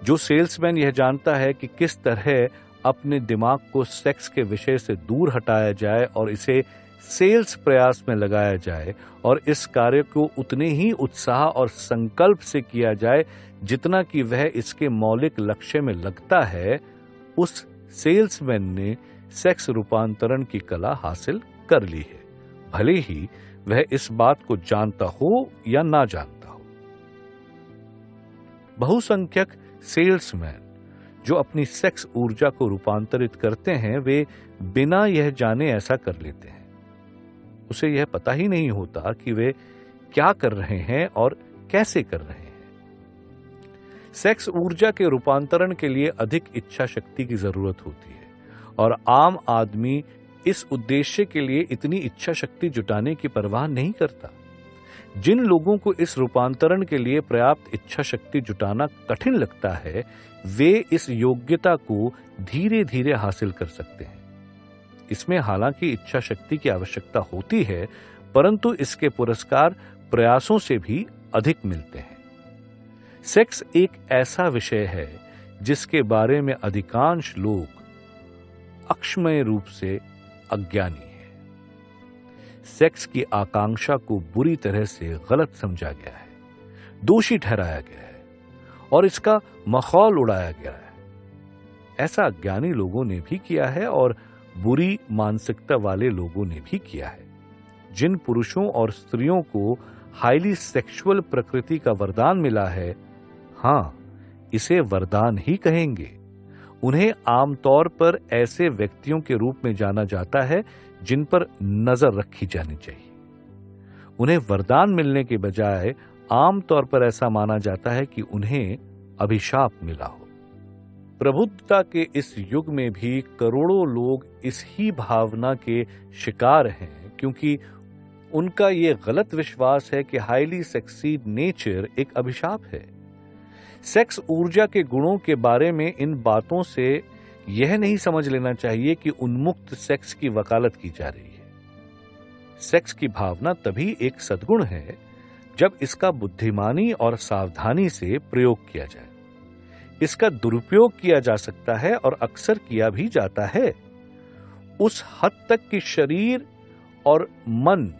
जो सेल्समैन यह जानता है कि किस तरह अपने दिमाग को सेक्स के विषय से दूर हटाया जाए और इसे सेल्स प्रयास में लगाया जाए और इस कार्य को उतने ही उत्साह और संकल्प से किया जाए जितना कि वह इसके मौलिक लक्ष्य में लगता है, उस सेल्समैन ने सेक्स रूपांतरण की कला हासिल कर ली है, भले ही वह इस बात को जानता हो या ना जानता हो। बहुसंख्यक सेल्समैन जो अपनी सेक्स ऊर्जा को रूपांतरित करते हैं वे बिना यह जाने ऐसा कर लेते हैं। उसे यह पता ही नहीं होता कि वे क्या कर रहे हैं और कैसे कर रहे हैं। सेक्स ऊर्जा के रूपांतरण के लिए अधिक इच्छा शक्ति की जरूरत होती है और आम आदमी इस उद्देश्य के लिए इतनी इच्छा शक्ति जुटाने की परवाह नहीं करता। जिन लोगों को इस रूपांतरण के लिए पर्याप्त इच्छा शक्ति जुटाना कठिन लगता है वे इस योग्यता को धीरे धीरे हासिल कर सकते हैं। इसमें हालांकि इच्छा शक्ति की आवश्यकता होती है, परंतु इसके पुरस्कार प्रयासों से भी अधिक मिलते हैं। सेक्स एक ऐसा विषय है जिसके बारे में अधिकांश लोग अक्षमय रूप से अज्ञानी है। सेक्स की आकांक्षा को बुरी तरह से गलत समझा गया है, दोषी ठहराया गया है और इसका मखौल उड़ाया गया है। ऐसा अज्ञानी लोगों ने भी किया है और बुरी मानसिकता वाले लोगों ने भी किया है। जिन पुरुषों और स्त्रियों को हाईली सेक्सुअल प्रकृति का वरदान मिला है, हां, इसे वरदान ही कहेंगे। उन्हें आमतौर पर ऐसे व्यक्तियों के रूप में जाना जाता है जिन पर नजर रखी जानी चाहिए। उन्हें वरदान मिलने के बजाय आमतौर पर ऐसा माना जाता है कि उन्हें अभिशाप मिला हो। प्रबुद्धता के इस युग में भी करोड़ों लोग इस ही भावना के शिकार हैं, क्योंकि उनका ये गलत विश्वास है कि हाईली सेक्सी नेचर एक अभिशाप है। सेक्स ऊर्जा के गुणों के बारे में इन बातों से यह नहीं समझ लेना चाहिए कि उन्मुक्त सेक्स की वकालत की जा रही है। सेक्स की भावना तभी एक सद्गुण है जब इसका बुद्धिमानी और सावधानी से प्रयोग किया जाए। इसका दुरुपयोग किया जा सकता है और अक्सर किया भी जाता है, उस हद तक कि शरीर और मन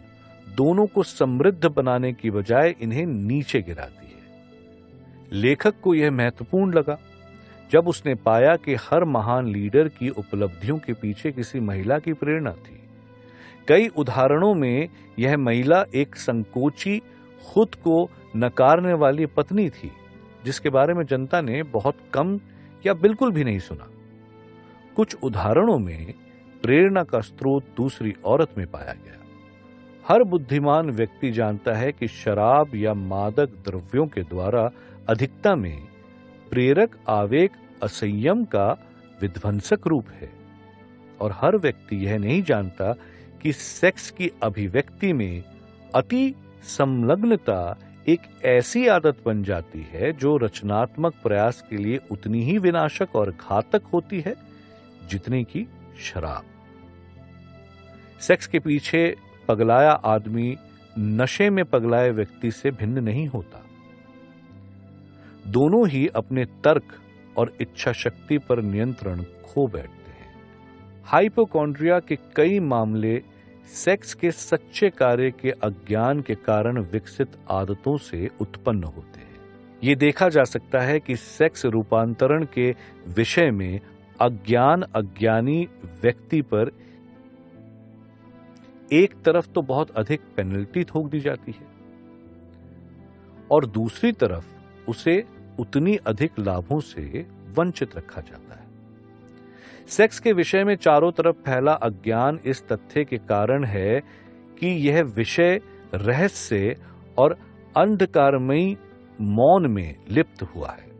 दोनों को समृद्ध बनाने की बजाय इन्हें नीचे गिराती है। लेखक को यह महत्वपूर्ण लगा जब उसने पाया कि हर महान लीडर की उपलब्धियों के पीछे किसी महिला की प्रेरणा थी। कई उदाहरणों में यह महिला एक संकोची, खुद को नकारने वाली पत्नी थी जिसके बारे में जनता ने बहुत कम या बिल्कुल भी नहीं सुना। कुछ उदाहरणों में प्रेरणा का स्रोत दूसरी औरत में पाया गया। हर बुद्धिमान व्यक्ति जानता है कि शराब या मादक द्रव्यों के द्वारा अधिकता में प्रेरक आवेग असंयम का विध्वंसक रूप है, और हर व्यक्ति यह नहीं जानता कि सेक्स की अभिव्यक्ति में अति संलग्नता एक ऐसी आदत बन जाती है जो रचनात्मक प्रयास के लिए उतनी ही विनाशक और घातक होती है जितनी की शराब। सेक्स के पीछे पगलाया आदमी नशे में पगलाए व्यक्ति से भिन्न नहीं होता। दोनों ही अपने तर्क और इच्छा शक्ति पर नियंत्रण खो बैठते हैं। हाइपोकॉन्ड्रिया के कई मामले सेक्स के सच्चे कार्य के अज्ञान के कारण विकसित आदतों से उत्पन्न होते हैं। ये देखा जा सकता है कि सेक्स रूपांतरण के विषय में अज्ञानी व्यक्ति पर एक तरफ तो बहुत अधिक पेनल्टी थोप दी जाती है और दूसरी तरफ उसे उतनी अधिक लाभों से वंचित रखा जाता है। सेक्स के विषय में चारों तरफ फैला अज्ञान इस तथ्य के कारण है कि यह विषय रहस्य और अंधकारमयी मौन में लिप्त हुआ है।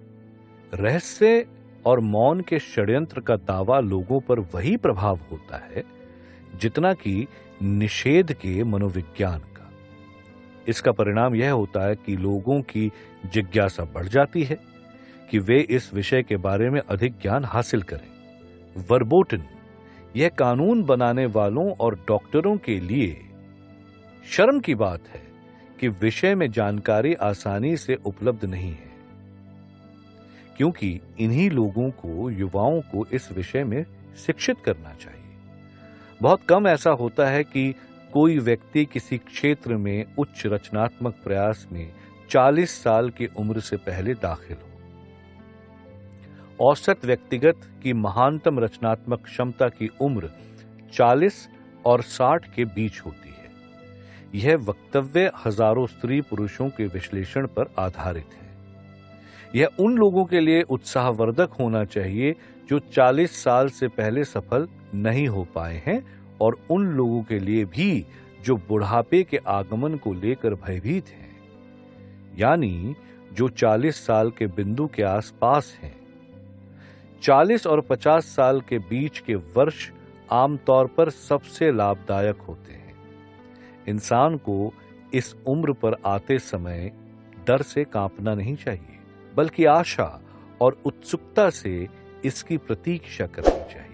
रहस्य और मौन के षड्यंत्र का दावा लोगों पर वही प्रभाव होता है जितना कि निषेध के मनोविज्ञान का। इसका परिणाम यह होता है कि लोगों की जिज्ञासा बढ़ जाती है कि वे इस विषय के बारे में अधिक ज्ञान हासिल करें। वर्बोटन, यह कानून बनाने वालों और डॉक्टरों के लिए शर्म की बात है कि विषय में जानकारी आसानी से उपलब्ध नहीं है, क्योंकि इन्हीं लोगों को, युवाओं को इस विषय में शिक्षित करना चाहिए। बहुत कम ऐसा होता है कि कोई व्यक्ति किसी क्षेत्र में उच्च रचनात्मक प्रयास में 40 साल की उम्र से पहले दाखिल हो। औसत व्यक्तिगत की महानतम रचनात्मक क्षमता की उम्र 40 और 60 के बीच होती है। यह वक्तव्य हजारों स्त्री पुरुषों के विश्लेषण पर आधारित है। यह उन लोगों के लिए उत्साहवर्धक होना चाहिए जो 40 साल से पहले सफल नहीं हो पाए हैं, और उन लोगों के लिए भी जो बुढ़ापे के आगमन को लेकर भयभीत हैं, यानी जो 40 साल के बिंदु के आसपास हैं। 40 और 50 साल के बीच के वर्ष आमतौर पर सबसे लाभदायक होते हैं। इंसान को इस उम्र पर आते समय डर से कांपना नहीं चाहिए, बल्कि आशा और उत्सुकता से इसकी प्रतीक्षा करनी चाहिए।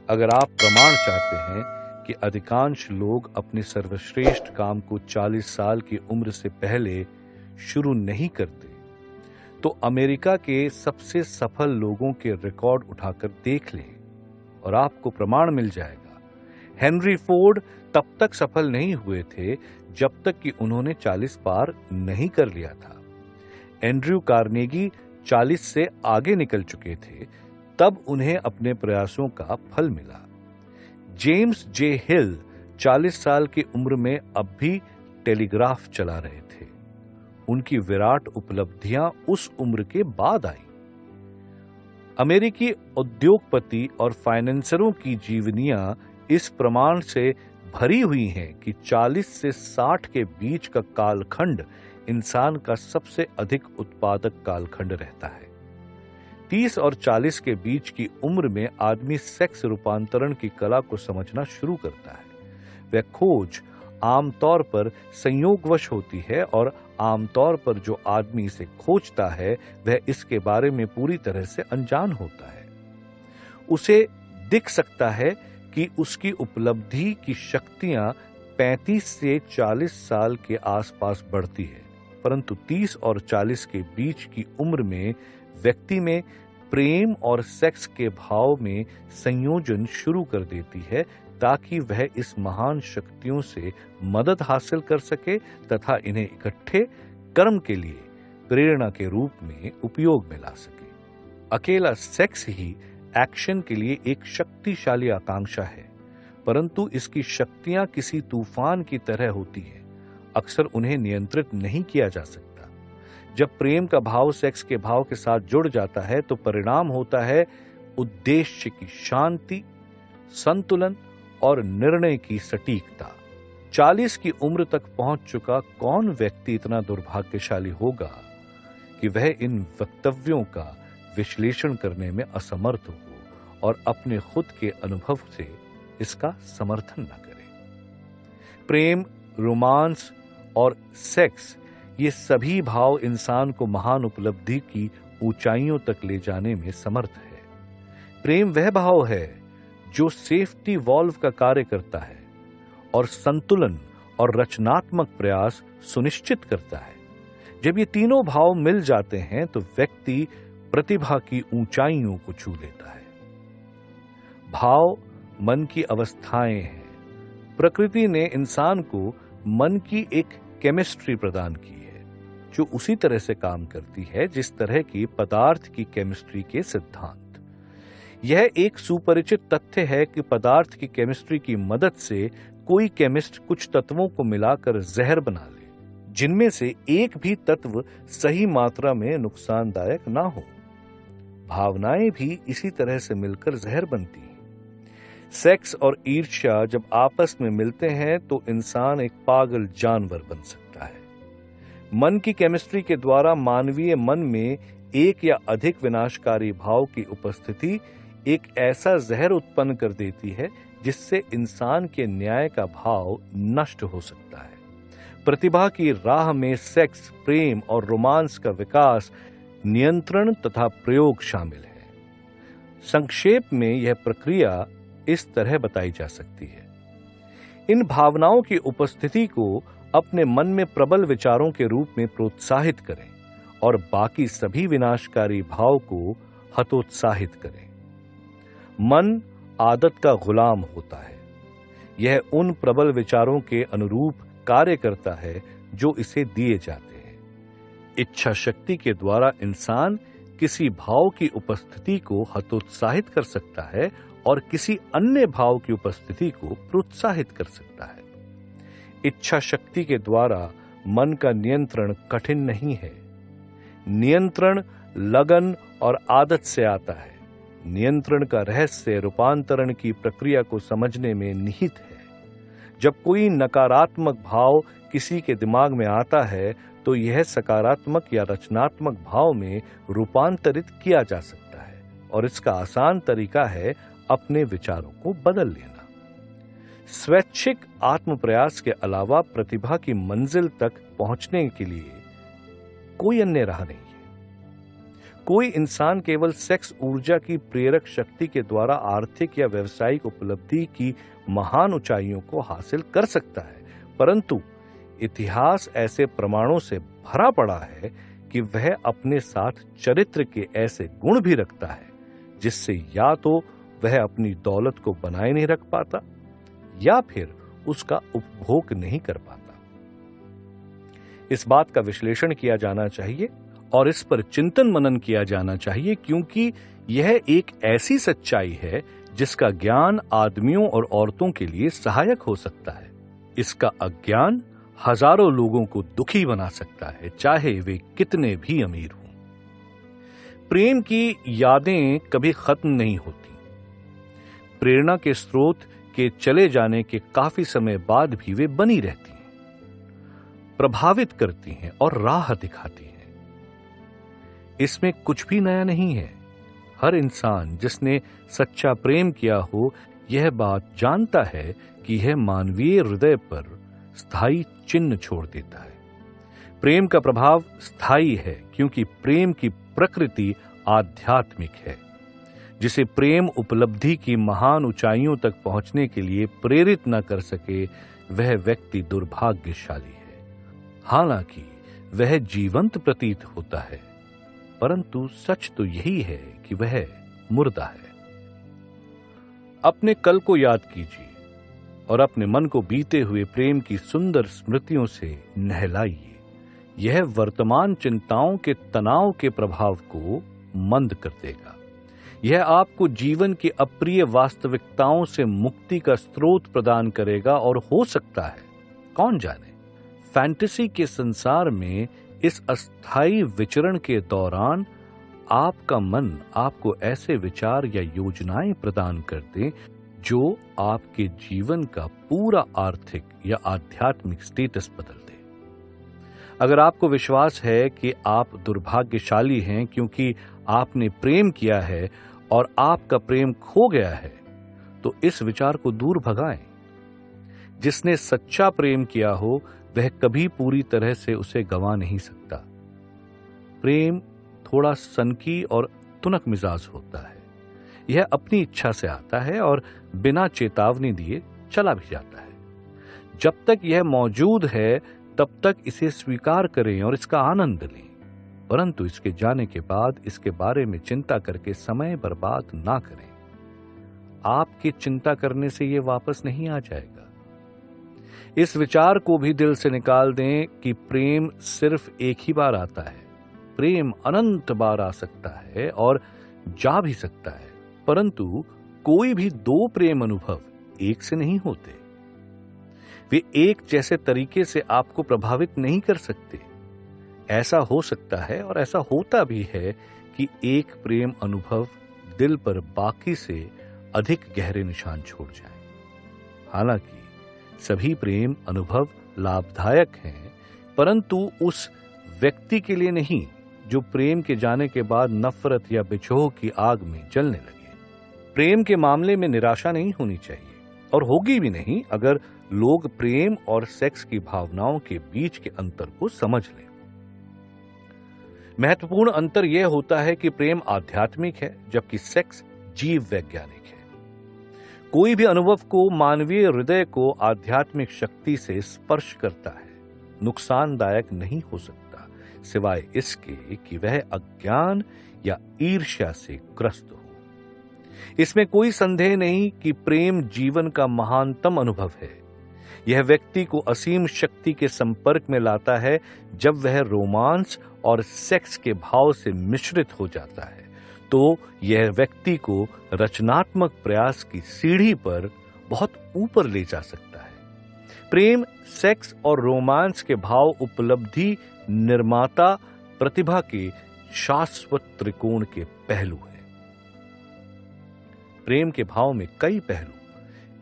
अगर आप प्रमाण चाहते हैं कि अधिकांश लोग अपने सर्वश्रेष्ठ काम को 40 साल की उम्र से पहले शुरू नहीं करते, तो अमेरिका के सबसे सफल लोगों के रिकॉर्ड उठाकर देख लें और आपको प्रमाण मिल जाएगा। हेनरी फोर्ड तब तक सफल नहीं हुए थे जब तक कि उन्होंने 40 पार नहीं कर लिया था। एंड्रयू कार्नेगी 40 से आगे निकल चुके थे, तब उन्हें अपने प्रयासों का फल मिला। जेम्स जे हिल 40 साल की उम्र में अब भी टेलीग्राफ चला रहे थे। उनकी विराट उपलब्धियां उस उम्र के बाद आई। अमेरिकी उद्योगपति और फाइनेंसरों की जीवनियां इस प्रमाण से भरी हुई हैं कि 40 से 60 के बीच का कालखंड इंसान का सबसे अधिक उत्पादक कालखंड रहता है। 30 और 40 के बीच की उम्र में आदमी सेक्स रूपांतरण की कला को समझना शुरू करता है। वह खोज आमतौर पर संयोगवश होती है, और आमतौर पर जो आदमी इसे खोजता है वह इसके बारे में पूरी तरह से अनजान होता है। उसे दिख सकता है कि उसकी उपलब्धि की शक्तियां 35 से 40 साल के आसपास बढ़ती है, परंतु 30 और 40 के बीच की उम्र में व्यक्ति में प्रेम और सेक्स के भाव में संयोजन शुरू कर देती है, ताकि वह इस महान शक्तियों से मदद हासिल कर सके तथा इन्हें इकट्ठे कर्म के लिए प्रेरणा के रूप में उपयोग में ला सके। अकेला सेक्स ही एक्शन के लिए एक शक्तिशाली आकांक्षा है, परंतु इसकी शक्तियां किसी तूफान की तरह होती हैं। अक्सर उन्हें नियंत्रित नहीं किया जा सकता। जब प्रेम का भाव सेक्स के भाव के साथ जुड़ जाता है तो परिणाम होता है उद्देश्य की शांति, संतुलन और निर्णय की सटीकता। 40 की उम्र तक पहुंच चुका कौन व्यक्ति इतना दुर्भाग्यशाली होगा कि वह इन वक्तव्यों का विश्लेषण करने में असमर्थ हो और अपने खुद के अनुभव से इसका समर्थन न करे। प्रेम, रोमांस और सेक्स, ये सभी भाव इंसान को महान उपलब्धि की ऊंचाइयों तक ले जाने में समर्थ है। प्रेम वह भाव है जो सेफ्टी वॉल्व का कार्य करता है और संतुलन और रचनात्मक प्रयास सुनिश्चित करता है। जब ये तीनों भाव मिल जाते हैं तो व्यक्ति प्रतिभा की ऊंचाइयों को छू लेता है। भाव मन की अवस्थाएं हैं। प्रकृति ने इंसान को मन की एक केमिस्ट्री प्रदान की है जो उसी तरह से काम करती है जिस तरह की पदार्थ की केमिस्ट्री के सिद्धांत। यह एक सुपरिचित तथ्य है कि पदार्थ की केमिस्ट्री की मदद से कोई केमिस्ट कुछ तत्वों को मिलाकर जहर बना ले, जिनमें से एक भी तत्व सही मात्रा में नुकसानदायक ना हो। भावनाएं भी इसी तरह से मिलकर जहर बनती हैं। सेक्स और ईर्ष्या जब आपस में मिलते हैं तो इंसान एक पागल जानवर बन सकता है। मन की केमिस्ट्री के द्वारा मानवीय मन में एक या अधिक विनाशकारी भाव की उपस्थिति एक ऐसा जहर उत्पन्न कर देती है जिससे इंसान के न्याय का भाव नष्ट हो सकता है। प्रतिभा की राह में सेक्स, प्रेम और रोमांस का विकास, नियंत्रण तथा प्रयोग शामिल है। संक्षेप में यह प्रक्रिया इस तरह बताई जा सकती है। इन भावनाओं की उपस्थिति को अपने मन में प्रबल विचारों के रूप में प्रोत्साहित करें और बाकी सभी विनाशकारी भाव को हतोत्साहित करें। मन आदत का गुलाम होता है। यह उन प्रबल विचारों के अनुरूप कार्य करता है जो इसे दिए जाते हैं। इच्छा शक्ति के द्वारा इंसान किसी भाव की उपस्थिति को हतोत्साहित कर सकता है और किसी अन्य भाव की उपस्थिति को प्रोत्साहित कर सकता है। इच्छा शक्ति के द्वारा मन का नियंत्रण कठिन नहीं है। नियंत्रण, लगन और आदत से आता है। नियंत्रण का रहस्य रूपांतरण की प्रक्रिया को समझने में निहित है। जब कोई नकारात्मक भाव किसी के दिमाग में आता है तो यह सकारात्मक या रचनात्मक भाव में रूपांतरित किया जा सकता है, और इसका आसान तरीका है अपने विचारों को बदल लेना। स्वैच्छिक आत्म प्रयास के अलावा प्रतिभा की मंजिल तक पहुंचने के लिए कोई अन्य राह नहीं है। कोई इंसान केवल सेक्स ऊर्जा की प्रेरक शक्ति के द्वारा आर्थिक या व्यावसायिक उपलब्धि की महान ऊंचाइयों को हासिल कर सकता है, परंतु इतिहास ऐसे प्रमाणों से भरा पड़ा है कि वह अपने साथ चरित्र के ऐसे गुण भी रखता है जिससे या तो वह अपनी दौलत को बनाए नहीं रख पाता या फिर उसका उपभोग नहीं कर पाता। इस बात का विश्लेषण किया जाना चाहिए और इस पर चिंतन मनन किया जाना चाहिए, क्योंकि यह एक ऐसी सच्चाई है जिसका ज्ञान आदमियों और औरतों के लिए सहायक हो सकता है। इसका अज्ञान हजारों लोगों को दुखी बना सकता है, चाहे वे कितने भी अमीर हों। प्रेम की यादें कभी खत्म नहीं होती। प्रेरणा के स्रोत के चले जाने के काफी समय बाद भी वे बनी रहती हैं, प्रभावित करती हैं और राह दिखाती हैं। इसमें कुछ भी नया नहीं है। हर इंसान जिसने सच्चा प्रेम किया हो यह बात जानता है कि यह मानवीय हृदय पर स्थायी चिन्ह छोड़ देता है। प्रेम का प्रभाव स्थायी है क्योंकि प्रेम की प्रकृति आध्यात्मिक है। जिसे प्रेम उपलब्धि की महान ऊंचाइयों तक पहुंचने के लिए प्रेरित न कर सके वह व्यक्ति दुर्भाग्यशाली है। हालांकि वह जीवंत प्रतीत होता है, परंतु सच तो यही है कि वह मुर्दा है। अपने कल को याद कीजिए और अपने मन को बीते हुए प्रेम की सुंदर स्मृतियों से नहलाइए। यह वर्तमान चिंताओं के तनाव के प्रभाव को मंद कर देगा। यह आपको जीवन की अप्रिय वास्तविकताओं से मुक्ति का स्रोत प्रदान करेगा और हो सकता है, कौन जाने, फैंटेसी के संसार में इस अस्थायी विचरण के दौरान आपका मन आपको ऐसे विचार या योजनाएं प्रदान कर दे जो आपके जीवन का पूरा आर्थिक या आध्यात्मिक स्टेटस बदल दे। अगर आपको विश्वास है कि आप दुर्भाग्यशाली हैं क्योंकि आपने प्रेम किया है और आपका प्रेम खो गया है, तो इस विचार को दूर भगाएं। जिसने सच्चा प्रेम किया हो वह कभी पूरी तरह से उसे गंवा नहीं सकता। प्रेम थोड़ा सनकी और तुनक मिजाज होता है। यह अपनी इच्छा से आता है और बिना चेतावनी दिए चला भी जाता है। जब तक यह मौजूद है तब तक इसे स्वीकार करें और इसका आनंद लें, परंतु इसके जाने के बाद इसके बारे में चिंता करके समय बर्बाद ना करें। आपकी चिंता करने से यह वापस नहीं आ जाएगा। इस विचार को भी दिल से निकाल दें कि प्रेम सिर्फ एक ही बार आता है। प्रेम अनंत बार आ सकता है और जा भी सकता है, परंतु कोई भी दो प्रेम अनुभव एक से नहीं होते। वे एक जैसे तरीके से आपको प्रभावित नहीं कर सकते। ऐसा हो सकता है और ऐसा होता भी है कि एक प्रेम अनुभव दिल पर बाकी से अधिक गहरे निशान छोड़ जाए। हालांकि सभी प्रेम अनुभव लाभदायक हैं, परंतु उस व्यक्ति के लिए नहीं जो प्रेम के जाने के बाद नफरत या बिछोह की आग में जलने लगे। प्रेम के मामले में निराशा नहीं होनी चाहिए और होगी भी नहीं अगर लोग प्रेम और सेक्स की भावनाओं के बीच के अंतर को समझ लें। महत्वपूर्ण अंतर यह होता है कि प्रेम आध्यात्मिक है जबकि सेक्स जीव वैज्ञानिक है। कोई भी अनुभव को मानवीय हृदय को आध्यात्मिक शक्ति से स्पर्श करता है नुकसानदायक नहीं हो सकता, सिवाय इसके कि वह अज्ञान या ईर्ष्या से ग्रस्त हो। इसमें कोई संदेह नहीं कि प्रेम जीवन का महानतम अनुभव है। यह व्यक्ति को असीम शक्ति के संपर्क में लाता है जब वह रोमांस और सेक्स के भाव से मिश्रित हो जाता है, तो यह व्यक्ति को रचनात्मक प्रयास की सीढ़ी पर बहुत ऊपर ले जा सकता है। प्रेम, सेक्स और रोमांस के भाव उपलब्धि निर्माता प्रतिभा के शाश्वत त्रिकोण के पहलू हैं। प्रेम के भाव में कई पहलू,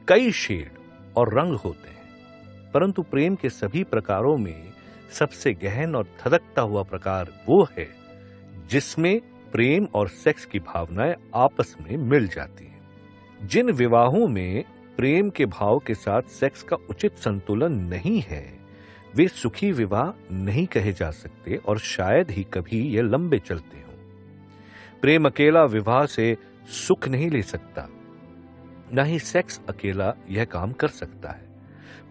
कई शेड और रंग होते हैं, परंतु प्रेम के सभी प्रकारों में सबसे गहन और धधकता हुआ प्रकार वो है जिसमें प्रेम और सेक्स की भावनाएं आपस में मिल जाती हैं। जिन विवाहों में प्रेम के भाव के साथ सेक्स का उचित संतुलन नहीं है, वे सुखी विवाह नहीं कहे जा सकते और शायद ही कभी ये लंबे चलते हों। प्रेम अकेला विवाह से सुख नहीं ले सकता, न ही सेक्स अकेला यह काम कर सकता है,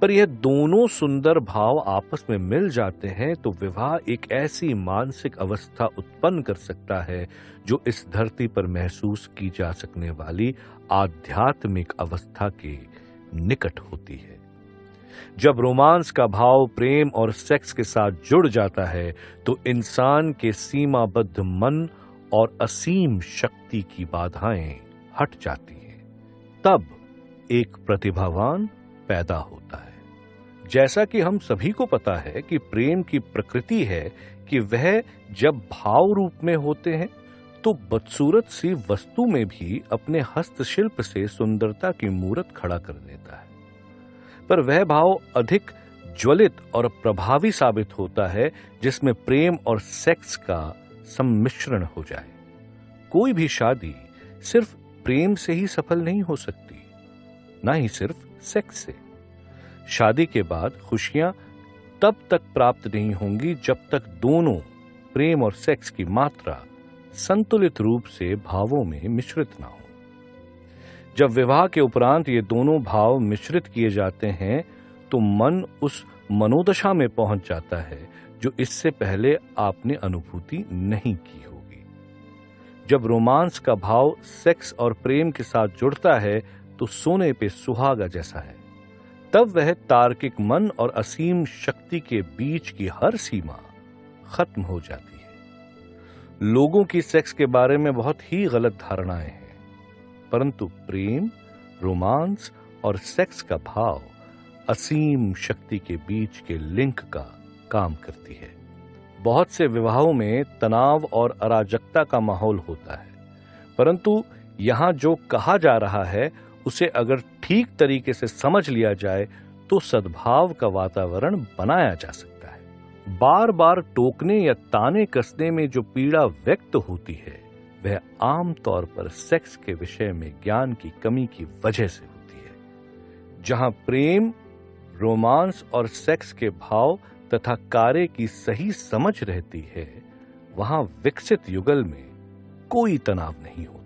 पर यह दोनों सुंदर भाव आपस में मिल जाते हैं तो विवाह एक ऐसी मानसिक अवस्था उत्पन्न कर सकता है जो इस धरती पर महसूस की जा सकने वाली आध्यात्मिक अवस्था के निकट होती है। जब रोमांस का भाव प्रेम और सेक्स के साथ जुड़ जाता है तो इंसान के सीमाबद्ध मन और असीम शक्ति की बाधाएं हट जाती हैं। तब एक प्रतिभावान पैदा होता है। जैसा कि हम सभी को पता है कि प्रेम की प्रकृति है कि वह जब भाव रूप में होते हैं तो बदसूरत सी वस्तु में भी अपने हस्तशिल्प से सुंदरता की मूर्त खड़ा कर देता है, पर वह भाव अधिक ज्वलित और प्रभावी साबित होता है जिसमें प्रेम और सेक्स का सम्मिश्रण हो जाए। कोई भी शादी सिर्फ प्रेम से ही सफल नहीं हो सकती, ना ही सिर्फ सेक्स से। शादी के बाद खुशियां तब तक प्राप्त नहीं होंगी जब तक दोनों प्रेम और सेक्स की मात्रा संतुलित रूप से भावों में मिश्रित ना हो। जब विवाह के उपरांत ये दोनों भाव मिश्रित किए जाते हैं तो मन उस मनोदशा में पहुंच जाता है जो इससे पहले आपने अनुभूति नहीं की होगी। जब रोमांस का भाव सेक्स और प्रेम के साथ जुड़ता है तो सोने पे सुहागा जैसा है। तब वह तार्किक मन और असीम शक्ति के बीच की हर सीमा खत्म हो जाती है। लोगों की सेक्स के बारे में बहुत ही गलत धारणाएं हैं, परंतु प्रेम, रोमांस और सेक्स का भाव असीम शक्ति के बीच के लिंक का काम करती है। बहुत से विवाहों में तनाव और अराजकता का माहौल होता है, परंतु यहां जो कहा जा रहा है उसे अगर ठीक तरीके से समझ लिया जाए तो सद्भाव का वातावरण बनाया जा सकता है। बार बार टोकने या ताने कसने में जो पीड़ा व्यक्त होती है वह आमतौर पर सेक्स के विषय में ज्ञान की कमी की वजह से होती है। जहां प्रेम, रोमांस और सेक्स के भाव तथा कार्य की सही समझ रहती है, वहां विकसित युगल में कोई तनाव नहीं होता।